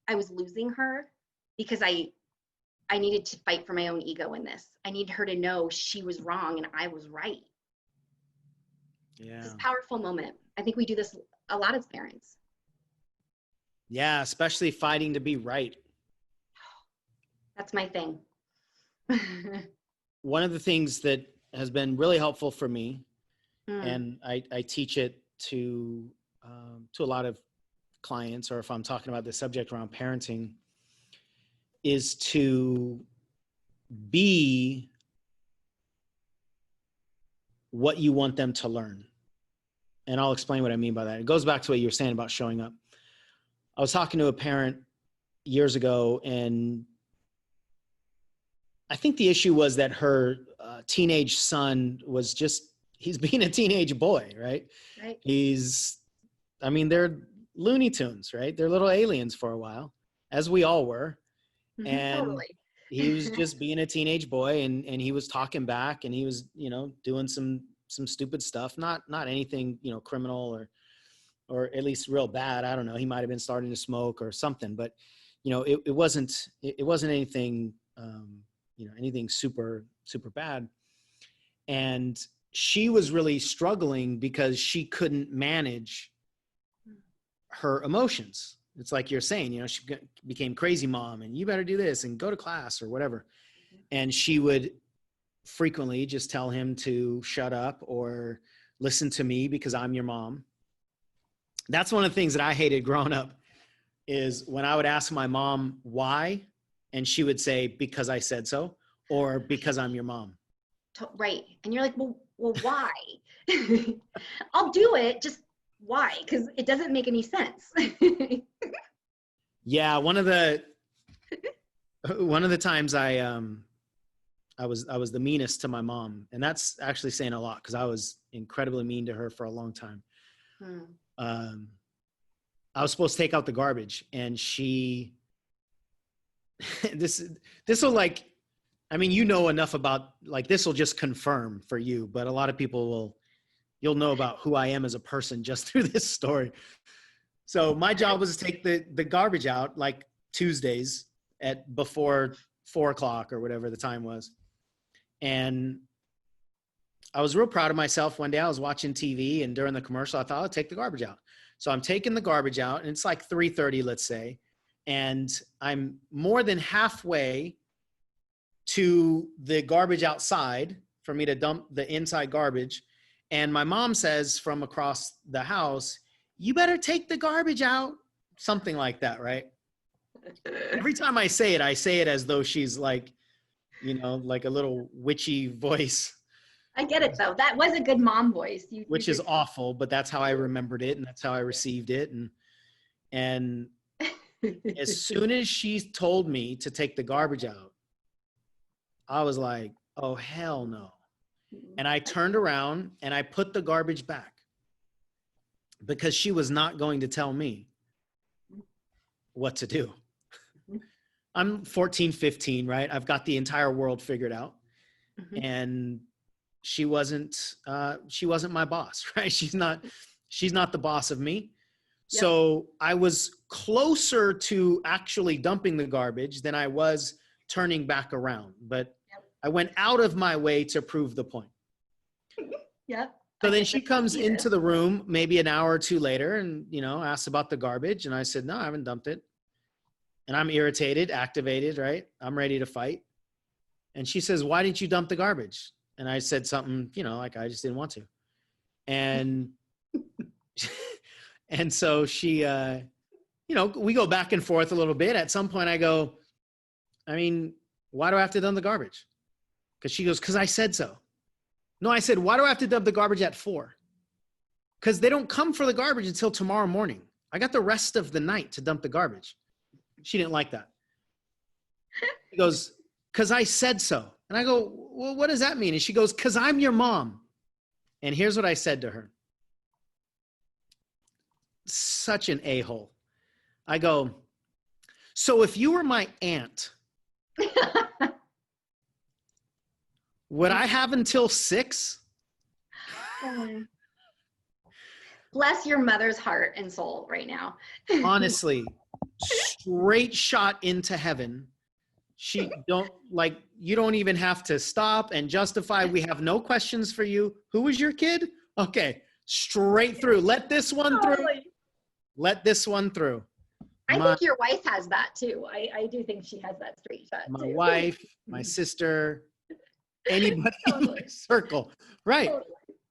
I was losing her because I needed to fight for my own ego in this. I needed her to know she was wrong and I was right. Yeah. It's a powerful moment. I think we do this a lot as parents. Yeah, especially fighting to be right. That's my thing. One of the things that has been really helpful for me, and I teach it to a lot of clients, or if I'm talking about the subject around parenting, is to be what you want them to learn. And I'll explain what I mean by that. It goes back to what you were saying about showing up. I was talking to a parent years ago, and I think the issue was that her teenage son was he's being a teenage boy, right? Right. They're Looney Tunes, right? They're little aliens for a while, as we all were. And totally. He was just being a teenage boy and he was talking back and he was, doing some stupid stuff, not anything, criminal or at least real bad. I don't know. He might've been starting to smoke or something, but it wasn't anything, anything super, super bad. And she was really struggling because she couldn't manage her emotions. It's like you're saying, she became crazy mom and you better do this and go to class or whatever. And she would frequently just tell him to shut up or listen to me because I'm your mom. That's one of the things that I hated growing up, is when I would ask my mom why, and she would say, because I said so, or because I'm your mom. Right. And you're like, well, why? I'll do it. Just why? Because it doesn't make any sense. Yeah. One of the times I was the meanest to my mom, and that's actually saying a lot because I was incredibly mean to her for a long time. I was supposed to take out the garbage, and she, this will, like, I mean, you know enough about, like, this will just confirm for you, but a lot of people you'll know about who I am as a person just through this story. So my job was to take the garbage out, like, Tuesdays at before 4:00 or whatever the time was. And I was real proud of myself. One day I was watching TV, and during the commercial, I thought I'll take the garbage out. So I'm taking the garbage out, and it's like 3:30, let's say. And I'm more than halfway to the garbage outside for me to dump the inside garbage. And my mom says from across the house, "You better take the garbage out." Something like that, right? Every time I say it as though she's like, like a little witchy voice. I get it though. That was a good mom voice. Which is awful, but that's how I remembered it, and that's how I received it. And as soon as she told me to take the garbage out, I was like, oh, hell no. And I turned around and I put the garbage back because she was not going to tell me what to do. I'm 14, 15, right? I've got the entire world figured out. And she wasn't my boss, right? She's not the boss of me. Yep. So I was closer to actually dumping the garbage than I was turning back around, but yep. I went out of my way to prove the point. Yep. So then she comes into the room maybe an hour or two later and, asks about the garbage. And I said, no, I haven't dumped it. And I'm irritated, activated, right? I'm ready to fight. And she says, why didn't you dump the garbage? And I said something, like I just didn't want to. And, and so she, we go back and forth a little bit. At some point I go, I mean, why do I have to dump the garbage? Because she goes, because I said so. No, I said, why do I have to dump the garbage at 4? Because they don't come for the garbage until tomorrow morning. I got the rest of the night to dump the garbage. She didn't like that. She goes, because I said so. And I go, well, what does that mean? And she goes, because I'm your mom. And here's what I said to her. Such an a-hole. I go, so if you were my aunt, would I have until 6? Bless your mother's heart and soul right now. Honestly, straight shot into heaven. You don't even have to stop and justify. We have no questions for you. Who was your kid? Okay, straight through. Let this one through. Let this one through. I think your wife has that too. I do think she has that straight shot too. My wife, my sister, anybody in my circle. Right. Totally.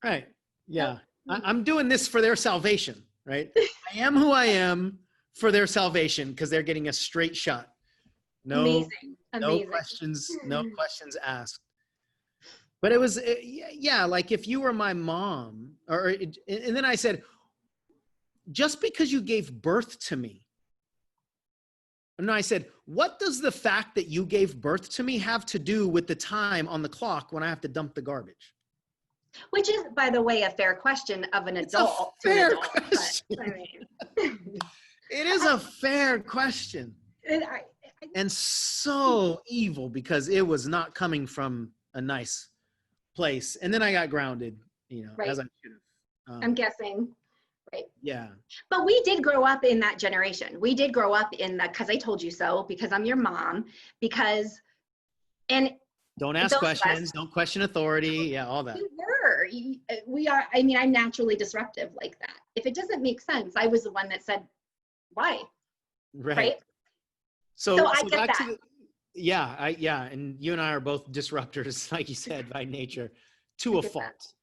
Right. Yeah. I'm doing this for their salvation, right? I am who I am for their salvation because they're getting a straight shot. No, Amazing. No questions asked. But it was, like if you were my mom, and then I said, just because you gave birth to me. No, I said, what does the fact that you gave birth to me have to do with the time on the clock when I have to dump the garbage? Which is, by the way, a fair question of an adult. It's a fair question. But, I mean. It is a fair question. And so evil because it was not coming from a nice place. And then I got grounded, right. As I should have. I'm guessing. Right. Yeah. But we did grow up in that generation. We did grow up in that because I told you so, because I'm your mom, and don't ask questions, don't question authority. Yeah, all that. We are, I mean, I'm naturally disruptive like that. If it doesn't make sense, I was the one that said, why? Right? So I get that. Yeah. And you and I are both disruptors, like you said, by nature, to I a get that. fault.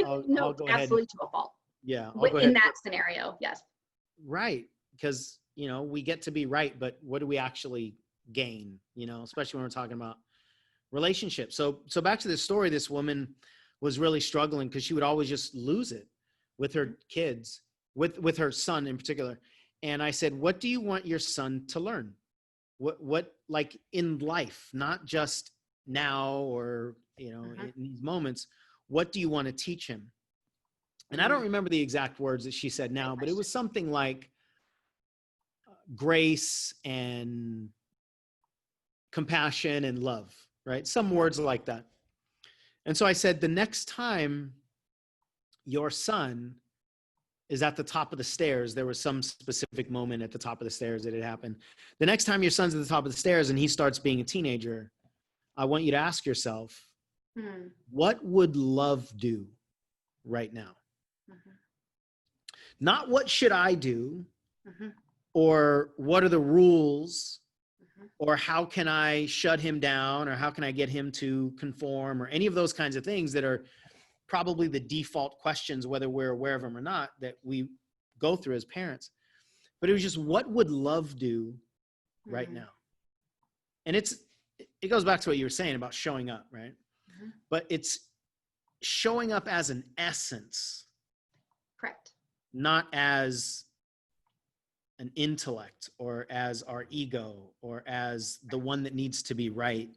I'll No, go ahead. absolutely to a fault. Yeah, I'll go ahead. In that scenario, yes. Right. Because, we get to be right, but what do we actually gain, especially when we're talking about relationships. So back to this story, this woman was really struggling because she would always just lose it with her kids, with her son in particular. And I said, what do you want your son to learn? What like in life, not just now or, in these moments, what do you want to teach him? And I don't remember the exact words that she said now, but it was something like grace and compassion and love, right? Some words like that. And so I said, the next time your son is at the top of the stairs, there was some specific moment at the top of the stairs that had happened. The next time your son's at the top of the stairs and he starts being a teenager, I want you to ask yourself, what would love do right now? Not what should I do, or what are the rules, or how can I shut him down, or how can I get him to conform, or any of those kinds of things that are probably the default questions, whether we're aware of them or not, that we go through as parents. But it was just, what would love do right now? And it goes back to what you were saying about showing up, right? But it's showing up as an essence. Correct. Not as an intellect or as our ego or as the one that needs to be right.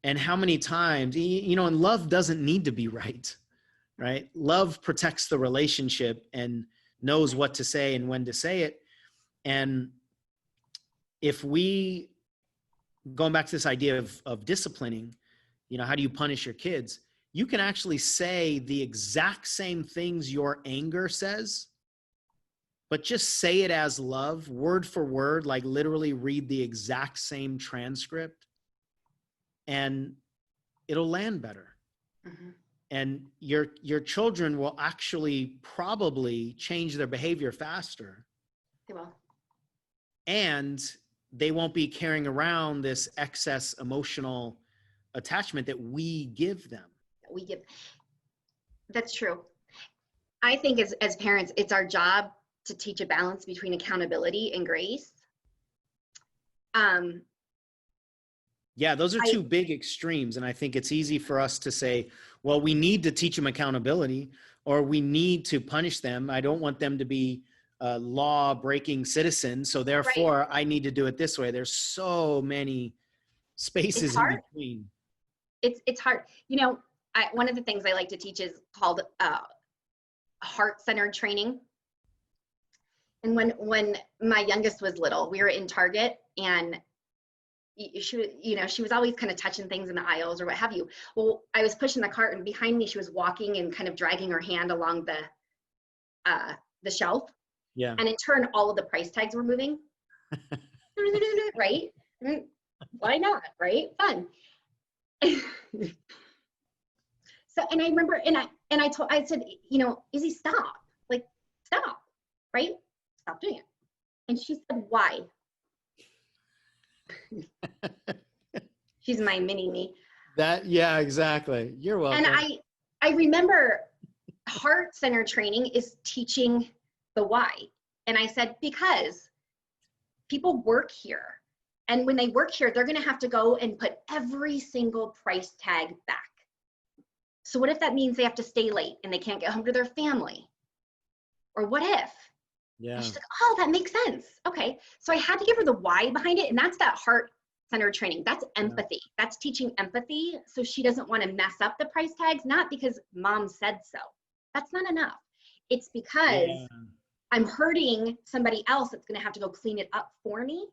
And how many times, and love doesn't need to be right? Love protects the relationship and knows what to say and when to say it. And if we, going back to this idea of disciplining, how do you punish your kids? You can actually say the exact same things your anger says, but just say it as love, word for word, like literally read the exact same transcript, and it'll land better. And your children will actually probably change their behavior faster. They will. And they won't be carrying around this excess emotional attachment that we give them. That's true. I think as parents, it's our job to teach a balance between accountability and grace. Yeah, those are two big extremes. And I think it's easy for us to say, well, we need to teach them accountability, or we need to punish them. I don't want them to be law-breaking citizens, so therefore I need to do it this way. There's so many spaces in between. It's hard. One of the things I like to teach is called heart-centered training. And when my youngest was little, we were in Target, and she was always kind of touching things in the aisles or what have you. Well, I was pushing the cart, and behind me she was walking and kind of dragging her hand along the shelf. Yeah. And in turn, all of the price tags were moving. Right? Why not? Right? Fun. So, and I remember, I said, Izzy, stop. Like, stop. Right? Stop doing it. And she said, why? She's my mini me. Yeah, exactly. You're welcome. And I remember heart-centered training is teaching the why. And I said, because people work here. And when they work here, they're going to have to go and put every single price tag back. So what if that means they have to stay late and they can't get home to their family? Or what if? Yeah. And she's like, oh, that makes sense. Okay. So I had to give her the why behind it. And that's that heart-centered training. That's empathy. Yeah. That's teaching empathy. So she doesn't want to mess up the price tags, not because mom said so. That's not enough. It's because I'm hurting somebody else that's going to have to go clean it up for me.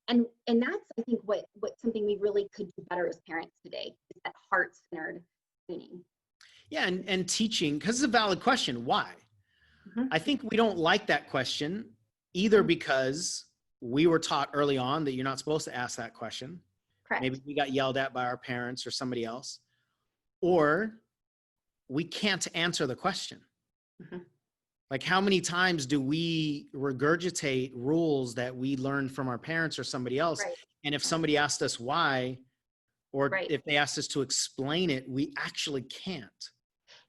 And that's, I think, what something we really could do better as parents today is that heart-centered training. Yeah, and teaching, because it's a valid question. Why? I think we don't like that question either because we were taught early on that you're not supposed to ask that question. Correct. Maybe we got yelled at by our parents or somebody else, or we can't answer the question. Like, how many times do we regurgitate rules that we learned from our parents or somebody else, And if somebody asked us why, or Right. if they asked us to explain it, we actually can't.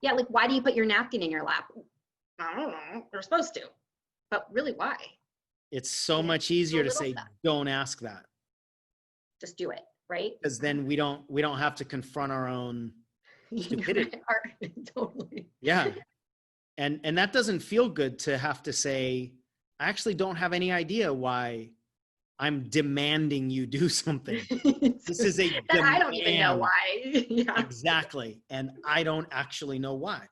Yeah, like, why do you put your napkin in your lap? I don't know. We're supposed to. But really, why? It's so Yeah, much easier to little say, stuff. don't ask that. Just do it, right? Because then we don't have to confront our own stupidity. Totally. Yeah. And that doesn't feel good to have to say, I actually don't have any idea why I'm demanding you do something. This is a that demand. I don't even know why. Yeah. Exactly. And I don't actually know why.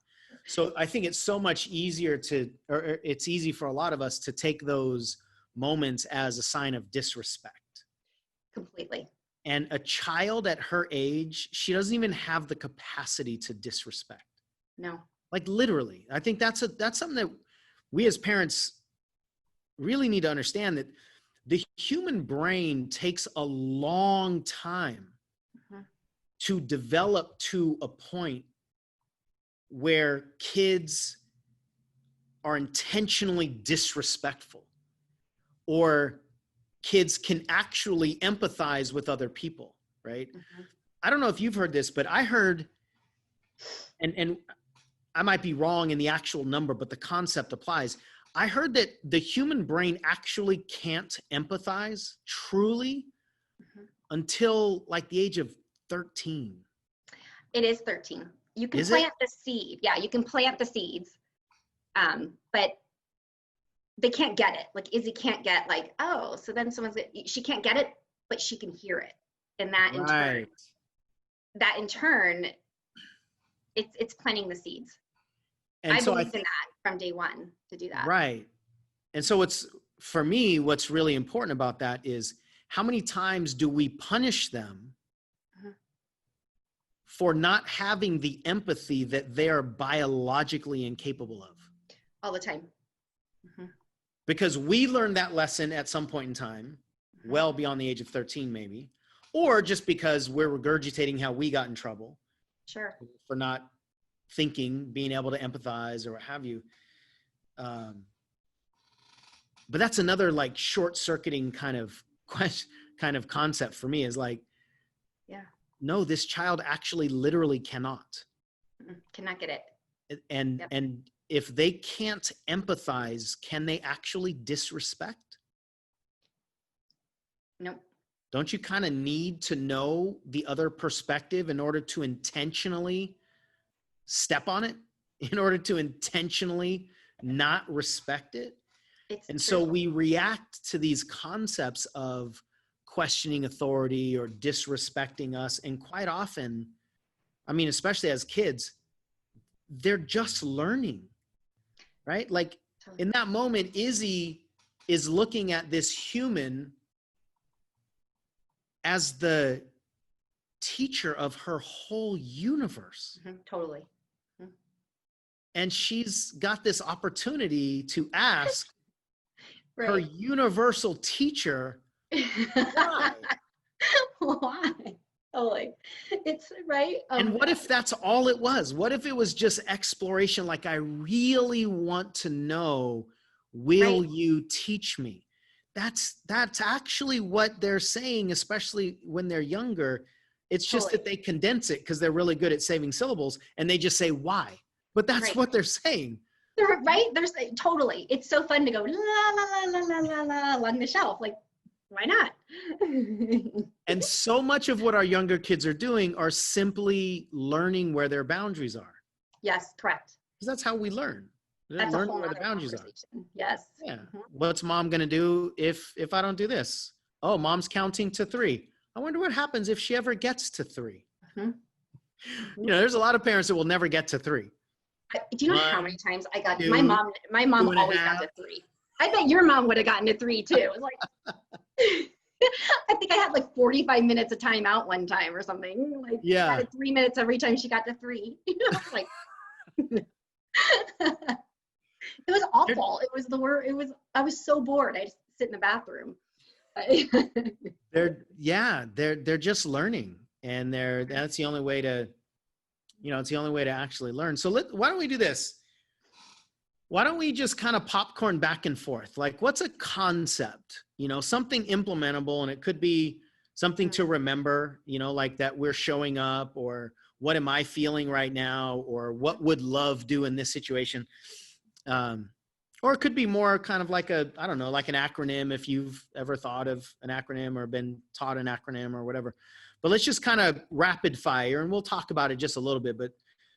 So I think it's so much easier or it's easy for a lot of us to take those moments as a sign of disrespect. Completely. And a child at her age, she doesn't even have the capacity to disrespect. No. Like literally. I think that's something that we as parents really need to understand, that the human brain takes a long time to develop to a point where kids are intentionally disrespectful, or kids can actually empathize with other people, right? I don't know if you've heard this, but I heard, and I might be wrong in the actual number, but the concept applies. I heard that the human brain actually can't empathize truly until like the age of 13. It is 13. You can Is plant the seed. Yeah, you can plant the seeds. But they can't get it. Like Izzy can't get like, oh, so then she can't get it, but she can hear it. And that in turn, it's planting the seeds. And I believe in that from day one to do that. Right. And so for me, what's really important about that is, how many times do we punish them for not having the empathy that they are biologically incapable of? All the time. Because we learned that lesson at some point in time, well beyond the age of 13 maybe, or just because we're regurgitating how we got in trouble. Sure. For not being able to empathize or what have you. But that's another like short-circuiting kind of concept for me, is like, no, this child actually literally cannot get it. And if they can't empathize, can they actually disrespect? Nope. Don't you kind of need to know the other perspective in order to intentionally step on it, in order to intentionally not respect it? So we react to these concepts of questioning authority or disrespecting us. And quite often, I mean, especially as kids, they're just learning, right? Like in that moment, Izzy is looking at this human as the teacher of her whole universe. Totally. And she's got this opportunity to ask her right. universal teacher, why? Why? Totally. It's right. And what if that's all it was? What if it was just exploration? Like, I really want to know, will you teach me? That's actually what they're saying, especially when they're younger. It's just that they condense it because they're really good at saving syllables, and they just say why. But that's what they're saying. Right? There's totally. It's so fun to go la la la la la la along the shelf. Like, why not? And so much of what our younger kids are doing are simply learning where their boundaries are. Yes, correct. Because that's how we learn. That's learn where the boundaries are. Yes. Yeah. What's mom going to do if I don't do this? Oh, mom's counting to 3. I wonder what happens if she ever gets to 3. You know, there's a lot of parents that will never get to 3. Do you know how many times I got my mom always got to 3. I bet your mom would have gotten to 3 too. It was like I think I had like 45 minutes of time out one time or something. Like got 3 minutes every time she got to 3. Like it was awful. It was the word. I was so bored. I just sit in the bathroom. They're just learning, and that's the only way to, it's the only way to actually learn. So why don't we do this? Why don't we just kind of popcorn back and forth? Like, what's a concept, something implementable, and it could be something to remember, you know, like that we're showing up, or what am I feeling right now, or what would love do in this situation? Or it could be more kind of like I don't know, like an acronym, if you've ever thought of an acronym or been taught an acronym or whatever. But let's just kind of rapid fire, and we'll talk about it just a little bit, but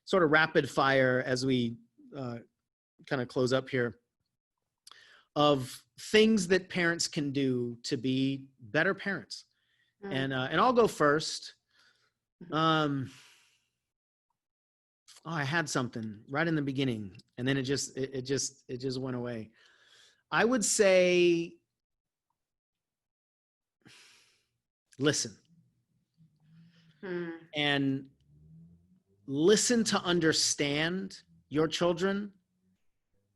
sort of rapid fire as we kind of close up here, of things that parents can do to be better parents. And I'll go first. Oh, I had something right in the beginning, and then it just went away. I would say, listen. And listen to understand your children.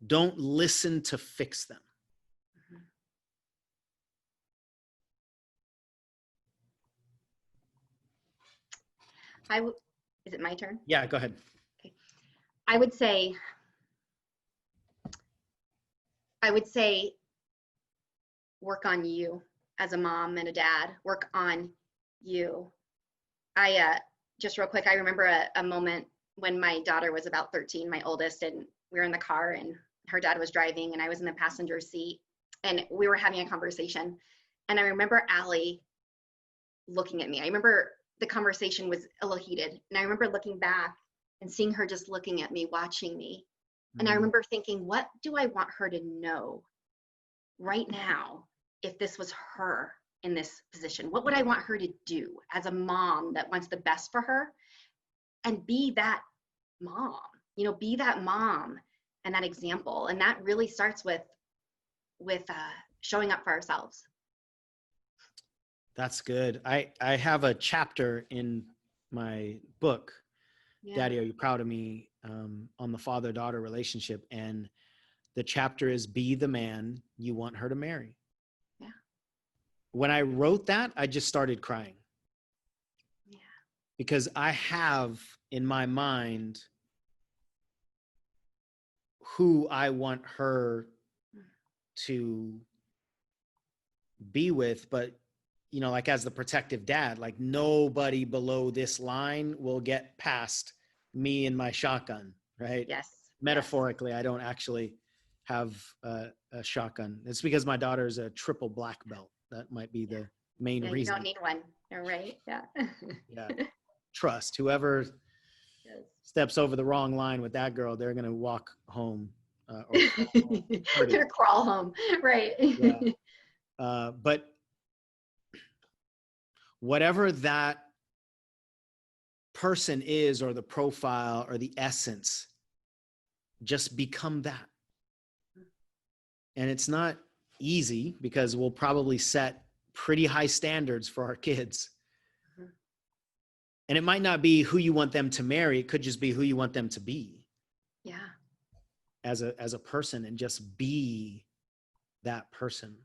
Don't listen to fix them. Is it my turn? Yeah, go ahead. Okay. I would say work on you as a mom and a dad. Work on you. Just real quick, I remember a moment when my daughter was about 13, my oldest, and we were in the car and her dad was driving and I was in the passenger seat and we were having a conversation. And I remember Allie looking at me. I remember the conversation was a little heated. And I remember looking back and seeing her just looking at me, watching me. And I remember thinking, what do I want her to know right now if this was her in this position? What would I want her to do as a mom that wants the best for her? And be that mom, you know, be that mom and that example. And that really starts with showing up for ourselves. That's good. I have a chapter in my book, Daddy, Are You Proud of Me? On the father-daughter relationship. And the chapter is Be the Man You Want Her to Marry. Yeah. When I wrote that, I just started crying. Yeah. Because I have in my mind who I want her to be with, but you know, like as the protective dad, like nobody below this line will get past me and my shotgun, right? Yes. Metaphorically, yes. I don't actually have a shotgun. It's because my daughter's a triple black belt. That might be the main reason. You don't need one. You're right. Yeah. Yeah. Trust. Whoever steps over the wrong line with that girl, they're going to walk home. Or crawl home. Right. Yeah. But whatever that person is, or the profile or the essence, just become that. And it's not easy because we'll probably set pretty high standards for our kids. And it might not be who you want them to marry. It could just be who you want them to be. Yeah. As a person, and just be that person.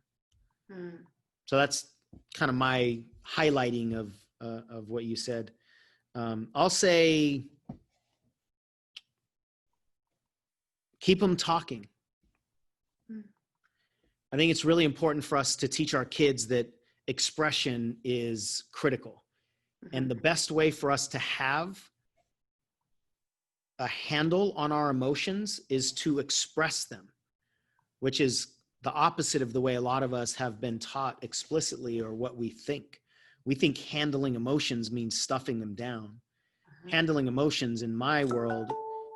So that's kind of my highlighting of what you said. I'll say, keep them talking. I think it's really important for us to teach our kids that expression is critical. And the best way for us to have a handle on our emotions is to express them, which is the opposite of the way a lot of us have been taught explicitly, or what we think. We think handling emotions means stuffing them down. Handling emotions in my world,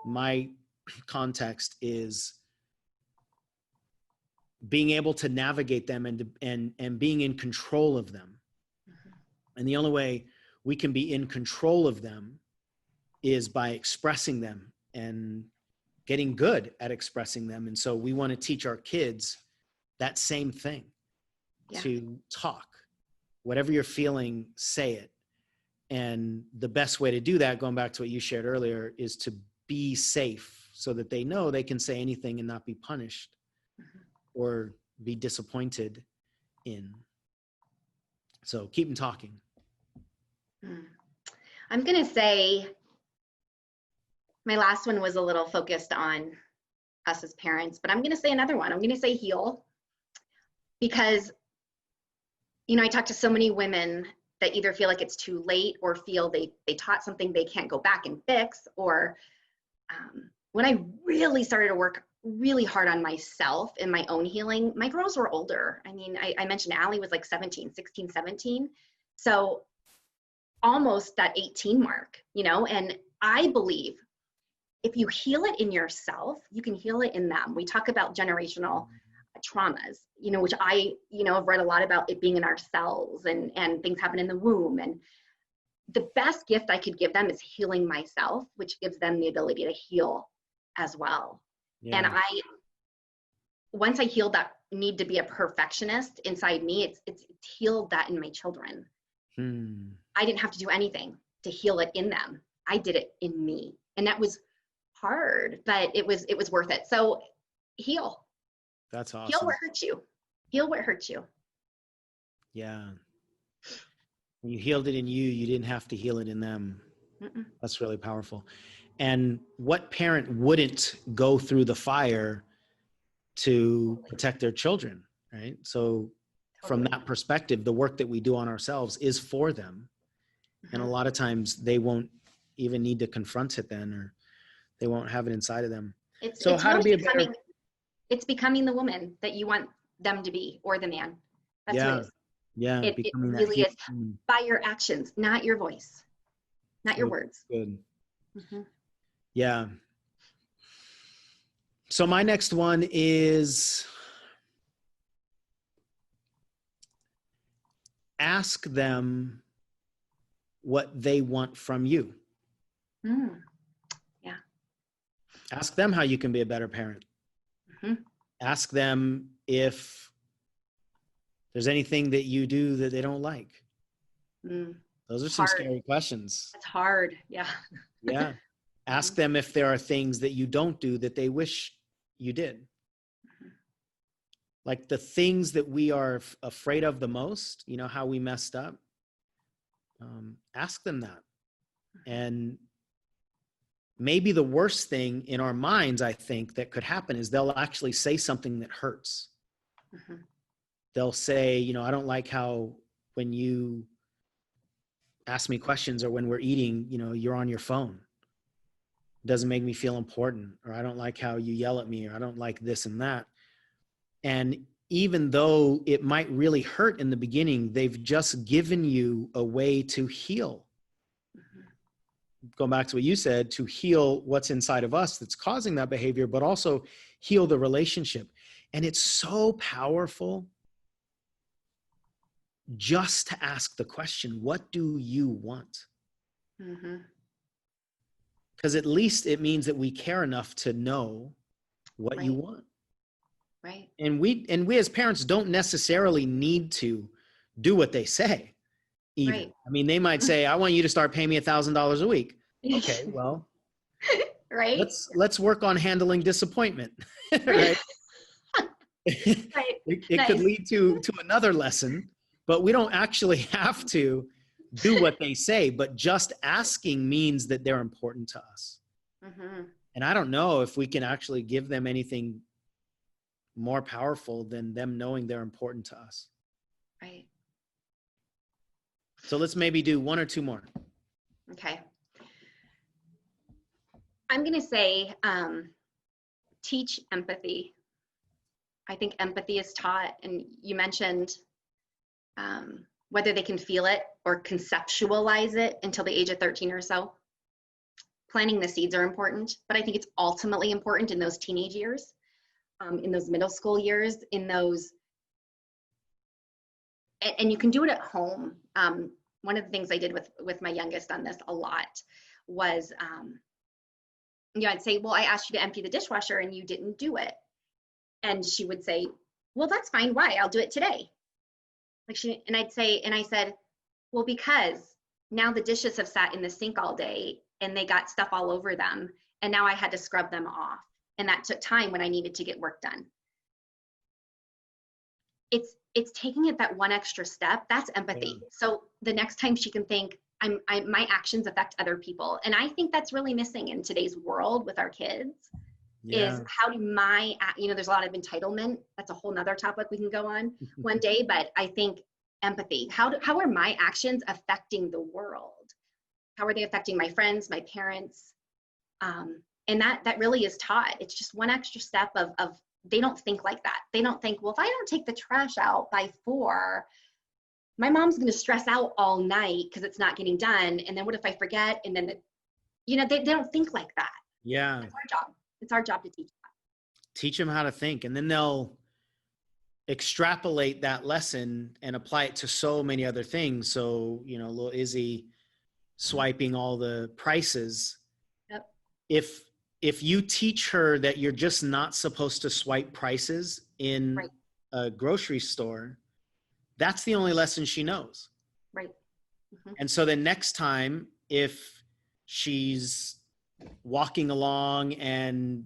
my context, is being able to navigate them and being in control of them. And the only way we can be in control of them is by expressing them and getting good at expressing them. And so we want to teach our kids that same thing, to talk. Whatever you're feeling, say it. And the best way to do that, going back to what you shared earlier, is to be safe so that they know they can say anything and not be punished or be disappointed in. So keep them talking. I'm going to say my last one was a little focused on us as parents, but I'm going to say another one. I'm going to say heal, because, you know, I talk to so many women that either feel like it's too late or feel they taught something they can't go back and fix. Or when I really started to work really hard on myself and my own healing, my girls were older. I mean, I mentioned Allie was like 16, 17. So almost that 18 mark, you know, and I believe if you heal it in yourself, you can heal it in them. We talk about generational traumas, you know, which I, you know, have read a lot about it being in our cells and things happen in the womb. And the best gift I could give them is healing myself, which gives them the ability to heal as well. Yeah. And once I healed that need to be a perfectionist inside me, it's healed that in my children. I didn't have to do anything to heal it in them. I did it in me. And that was hard, but it was worth it. So heal. That's awesome. Heal what hurts you. Heal what hurts you. Yeah. When you healed it in you, you didn't have to heal it in them. That's really powerful. And what parent wouldn't go through the fire to protect their children, right? So from that perspective, the work that we do on ourselves is for them. And a lot of times they won't even need to confront it then, or they won't have it inside of them. It's becoming the woman that you want them to be, or the man. That's what it is. Yeah. It really is. By your actions, not your voice, not your words. Good. Yeah. So my next one is ask them what they want from you. Yeah. Ask them how you can be a better parent. Ask them if there's anything that you do that they don't like. Those are some scary questions. It's hard. Yeah. Yeah. Ask them if there are things that you don't do that they wish you did. Like the things that we are afraid of the most, you know, how we messed up. Ask them that. And maybe the worst thing in our minds, I think, that could happen is they'll actually say something that hurts. They'll say, you know, I don't like how when you ask me questions or when we're eating, you know, you're on your phone. It doesn't make me feel important, or I don't like how you yell at me, or I don't like this and that. And even though it might really hurt in the beginning, they've just given you a way to heal. Going back to what you said, to heal what's inside of us that's causing that behavior, but also heal the relationship. And it's so powerful just to ask the question, what do you want? Because at least it means that we care enough to know what you want. Right. And we as parents don't necessarily need to do what they say. Even. Right. I mean, they might say, I want you to start paying me $1,000 a week. Okay, well, right. Let's work on handling disappointment. Right. It could lead to another lesson, but we don't actually have to do what they say, but just asking means that they're important to us. And I don't know if we can actually give them anything more powerful than them knowing they're important to us. Right. So let's maybe do one or two more. Okay. I'm going to say, teach empathy. I think empathy is taught, and you mentioned whether they can feel it or conceptualize it until the age of 13 or so. Planting the seeds are important, but I think it's ultimately important in those teenage years, in those middle school years, in those, and you can do it at home. One of the things I did with my youngest on this a lot was, you know, I'd say, well, I asked you to empty the dishwasher and you didn't do it. And she would say, well, that's fine. Why? I'll do it today. And I said, well, because now the dishes have sat in the sink all day and they got stuff all over them. And now I had to scrub them off. And that took time when I needed to get work done. It's taking it that one extra step. That's empathy. Yeah. So the next time she can think, my actions affect other people. And I think that's really missing in today's world with our kids. Yeah. Is how do you know, there's a lot of entitlement. That's a whole nother topic we can go on one day. But I think empathy. How are my actions affecting the world? How are they affecting my friends, my parents? And that really is taught. It's just one extra step of they don't think like that. They don't think, well, if I don't take the trash out by 4, my mom's going to stress out all night because it's not getting done. And then what if I forget? And then, they don't think like that. Yeah. It's our job. It's our job to teach that. Teach them how to think, and then they'll extrapolate that lesson and apply it to so many other things. So, little Izzy swiping all the prices. Yep. If you teach her that you're just not supposed to swipe prices in Right. a grocery store, that's the only lesson she knows. Right. Mm-hmm. And so then next time, if she's walking along and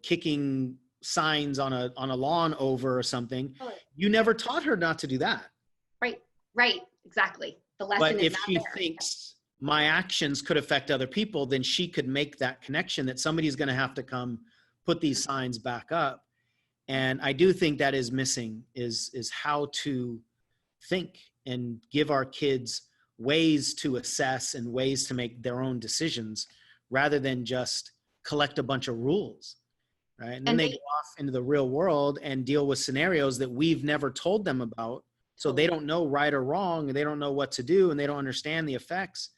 kicking signs on a lawn over or something, you never taught her not to do that. Right, exactly. The lesson but is if not she there. thinks my actions could affect other people, then she could make that connection that somebody's going to have to come put these signs back up. And I do think that is missing, is how to think and give our kids ways to assess and ways to make their own decisions rather than just collect a bunch of rules, right? And then they go off into the real world and deal with scenarios that we've never told them about. So they don't know right or wrong, and they don't know what to do, and they don't understand the effects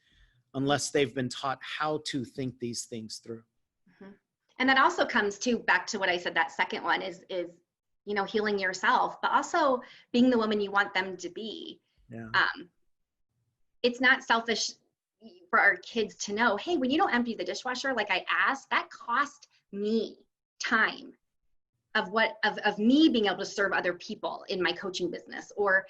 unless they've been taught how to think these things through. Mm-hmm. And that also comes back to what I said, that second one is healing yourself, but also being the woman you want them to be. Yeah. It's not selfish for our kids to know, hey, when you don't empty the dishwasher like I asked, that cost me time of me being able to serve other people in my coaching business. Or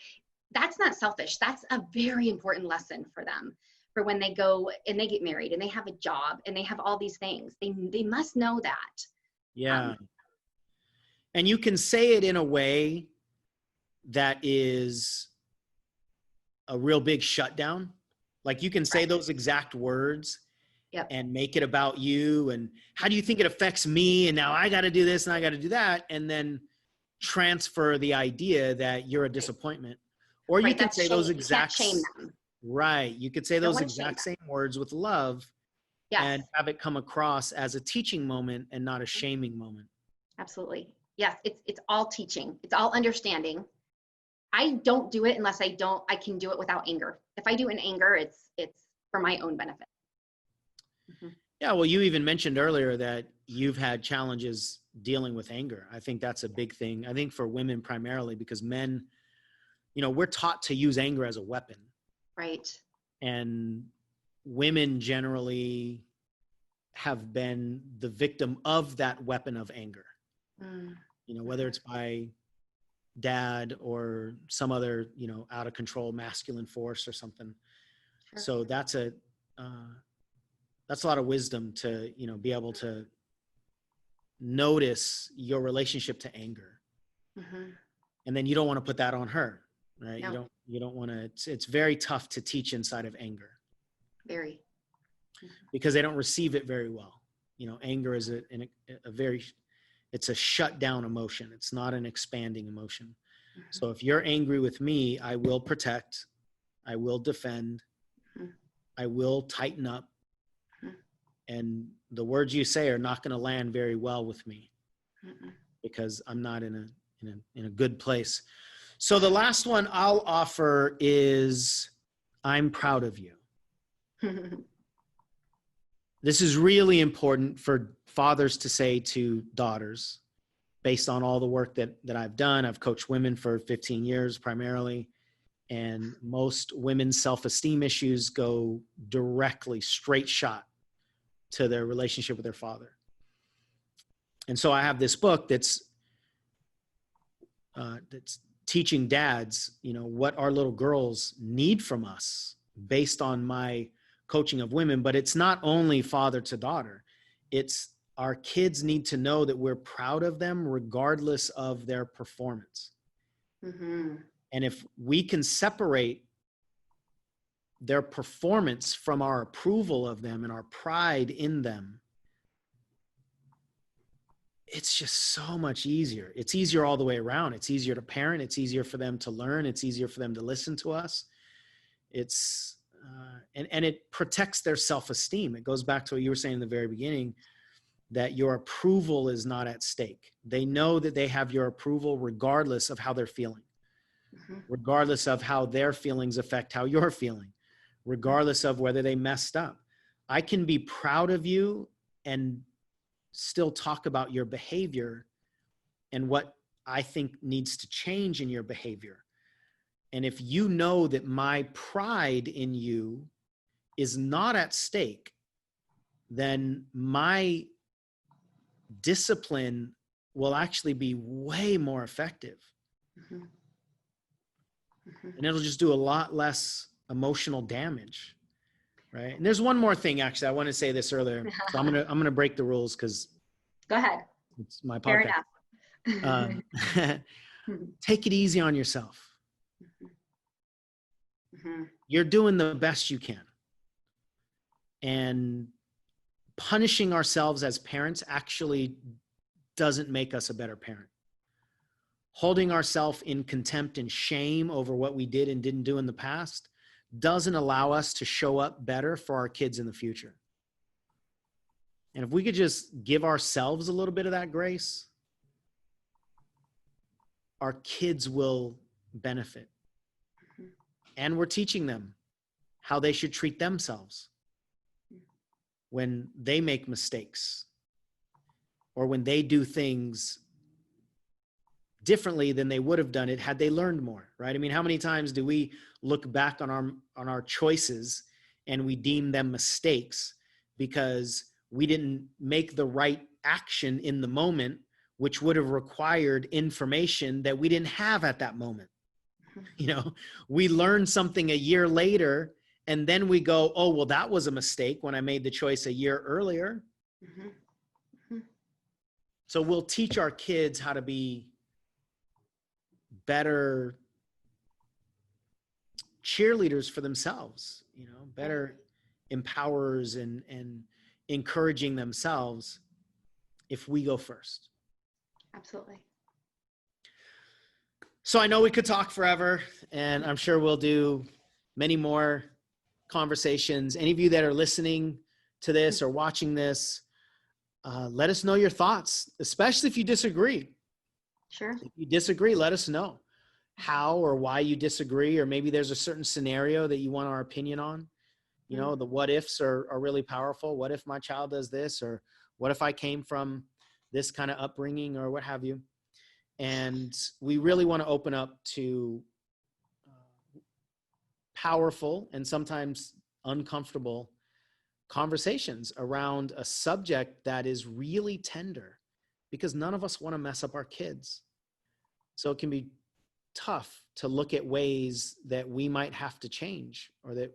that's not selfish. That's a very important lesson for them, for when they go and they get married and they have a job and they have all these things. They must know that. Yeah. And you can say it in a way that is a real big shutdown. Like you can say those exact words. Yep. And make it about you, and how do you think it affects me, and now I got to do this and I got to do that, and then transfer the idea that you're a disappointment. Or you can say those exact, you can't shame them. Right, you could say those exact same words with love. Yes. And have it come across as a teaching moment and not a shaming moment. Absolutely. Yes, it's all teaching. It's all understanding. I don't do it unless I can do it without anger. If I do it in anger, it's for my own benefit. Mm-hmm. Yeah, well, you even mentioned earlier that you've had challenges dealing with anger. I think that's a big thing. I think for women primarily, because men, we're taught to use anger as a weapon. Right. And women generally have been the victim of that weapon of anger. Whether it's by dad or some other, out of control masculine force or something. Sure. So that's a lot of wisdom to, be able to notice your relationship to anger. Mm-hmm. And then you don't want to put that on her, right? No. You don't want to, it's very tough to teach inside of anger. Very. Because they don't receive it very well. Anger is it's a shut down emotion. It's not an expanding emotion. Mm-hmm. So if you're angry with me, I will protect, I will defend, mm-hmm. I will tighten up. And the words you say are not going to land very well with me. Mm-mm. Because I'm not in a good place. So the last one I'll offer is, I'm proud of you. This is really important for fathers to say to daughters, based on all the work that I've done. I've coached women for 15 years primarily. And most women's self-esteem issues go directly, straight shot to their relationship with their father. And so I have this book that's teaching dads, what our little girls need from us based on my coaching of women. But it's not only father to daughter. It's our kids need to know that we're proud of them regardless of their performance. Mm-hmm. And if we can separate their performance from our approval of them and our pride in them, it's just so much easier. It's easier all the way around. It's easier to parent. It's easier for them to learn. It's easier for them to listen to us. It's, and it protects their self-esteem. It goes back to what you were saying in the very beginning, that your approval is not at stake. They know that they have your approval regardless of how they're feeling, regardless of how their feelings affect how you're feeling, regardless of whether they messed up. I can be proud of you and still talk about your behavior and what I think needs to change in your behavior. And if you know that my pride in you is not at stake, then my discipline will actually be way more effective. And it'll just do a lot less emotional damage. Right. And there's one more thing, actually, I want to say this earlier. So I'm going to break the rules because go ahead. It's my Fair podcast. enough. Take it easy on yourself. You're doing the best you can. And punishing ourselves as parents actually doesn't make us a better parent. Holding ourselves in contempt and shame over what we did and didn't do in the past doesn't allow us to show up better for our kids in the future. And if we could just give ourselves a little bit of that grace, our kids will benefit. And we're teaching them how they should treat themselves when they make mistakes or when they do things differently than they would have done it had they learned more, right? I mean, how many times do we look back on our choices and we deem them mistakes because we didn't make the right action in the moment, which would have required information that we didn't have at that moment? You know, we learn something a year later and then we go, oh, well, that was a mistake when I made the choice a year earlier. So we'll teach our kids how to be better cheerleaders for themselves, you know, better empowerers and encouraging themselves if we go first. Absolutely. So I know we could talk forever, and I'm sure we'll do many more conversations. Any of you that are listening to this or watching this, let us know your thoughts, especially if you disagree. Sure. If you disagree, let us know how or why you disagree, or maybe there's a certain scenario that you want our opinion on. You know, the what ifs are really powerful. What if my child does this? Or what if I came from this kind of upbringing, or what have you? And we really want to open up to powerful and sometimes uncomfortable conversations around a subject that is really tender, because none of us want to mess up our kids. So it can be tough to look at ways that we might have to change, or that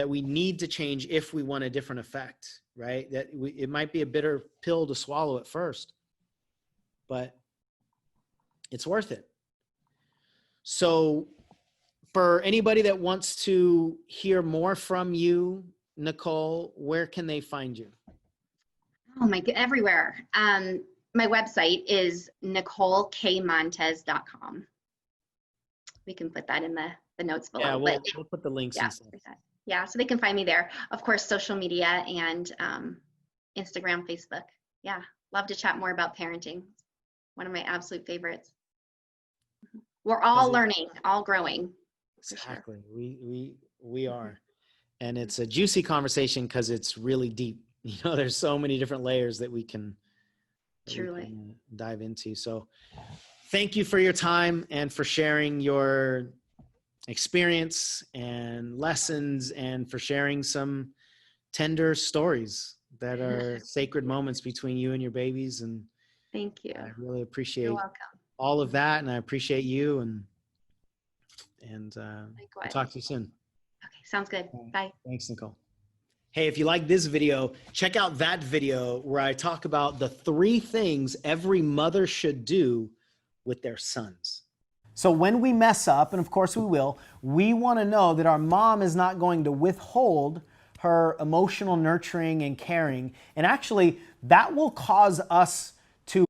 we need to change if we want a different effect, right? It might be a bitter pill to swallow at first, but it's worth it. So for anybody that wants to hear more from you, Nicole, where can they find you? Oh my God, everywhere. My website is NicoleKMontez.com. We can put that in the notes below. Yeah, we'll put the links and stuff. Yeah, so they can find me there. Of course, social media and Instagram, Facebook. Yeah, love to chat more about parenting. One of my absolute favorites. We're all learning, all growing. Exactly. Sure. We are. And it's a juicy conversation because it's really deep. You know, there's so many different layers that we can dive into. So thank you for your time and for sharing your experience and lessons, and for sharing some tender stories that are sacred moments between you and your babies. And thank you. I really appreciate You're welcome. all of that. And I appreciate you, and I'll talk to you soon. Okay. Sounds good. Bye. Thanks, Nicole. Hey, if you like this video, check out that video where I talk about the 3 things every mother should do with their sons. So when we mess up, and of course we will, we want to know that our mom is not going to withhold her emotional nurturing and caring. And actually, that will cause us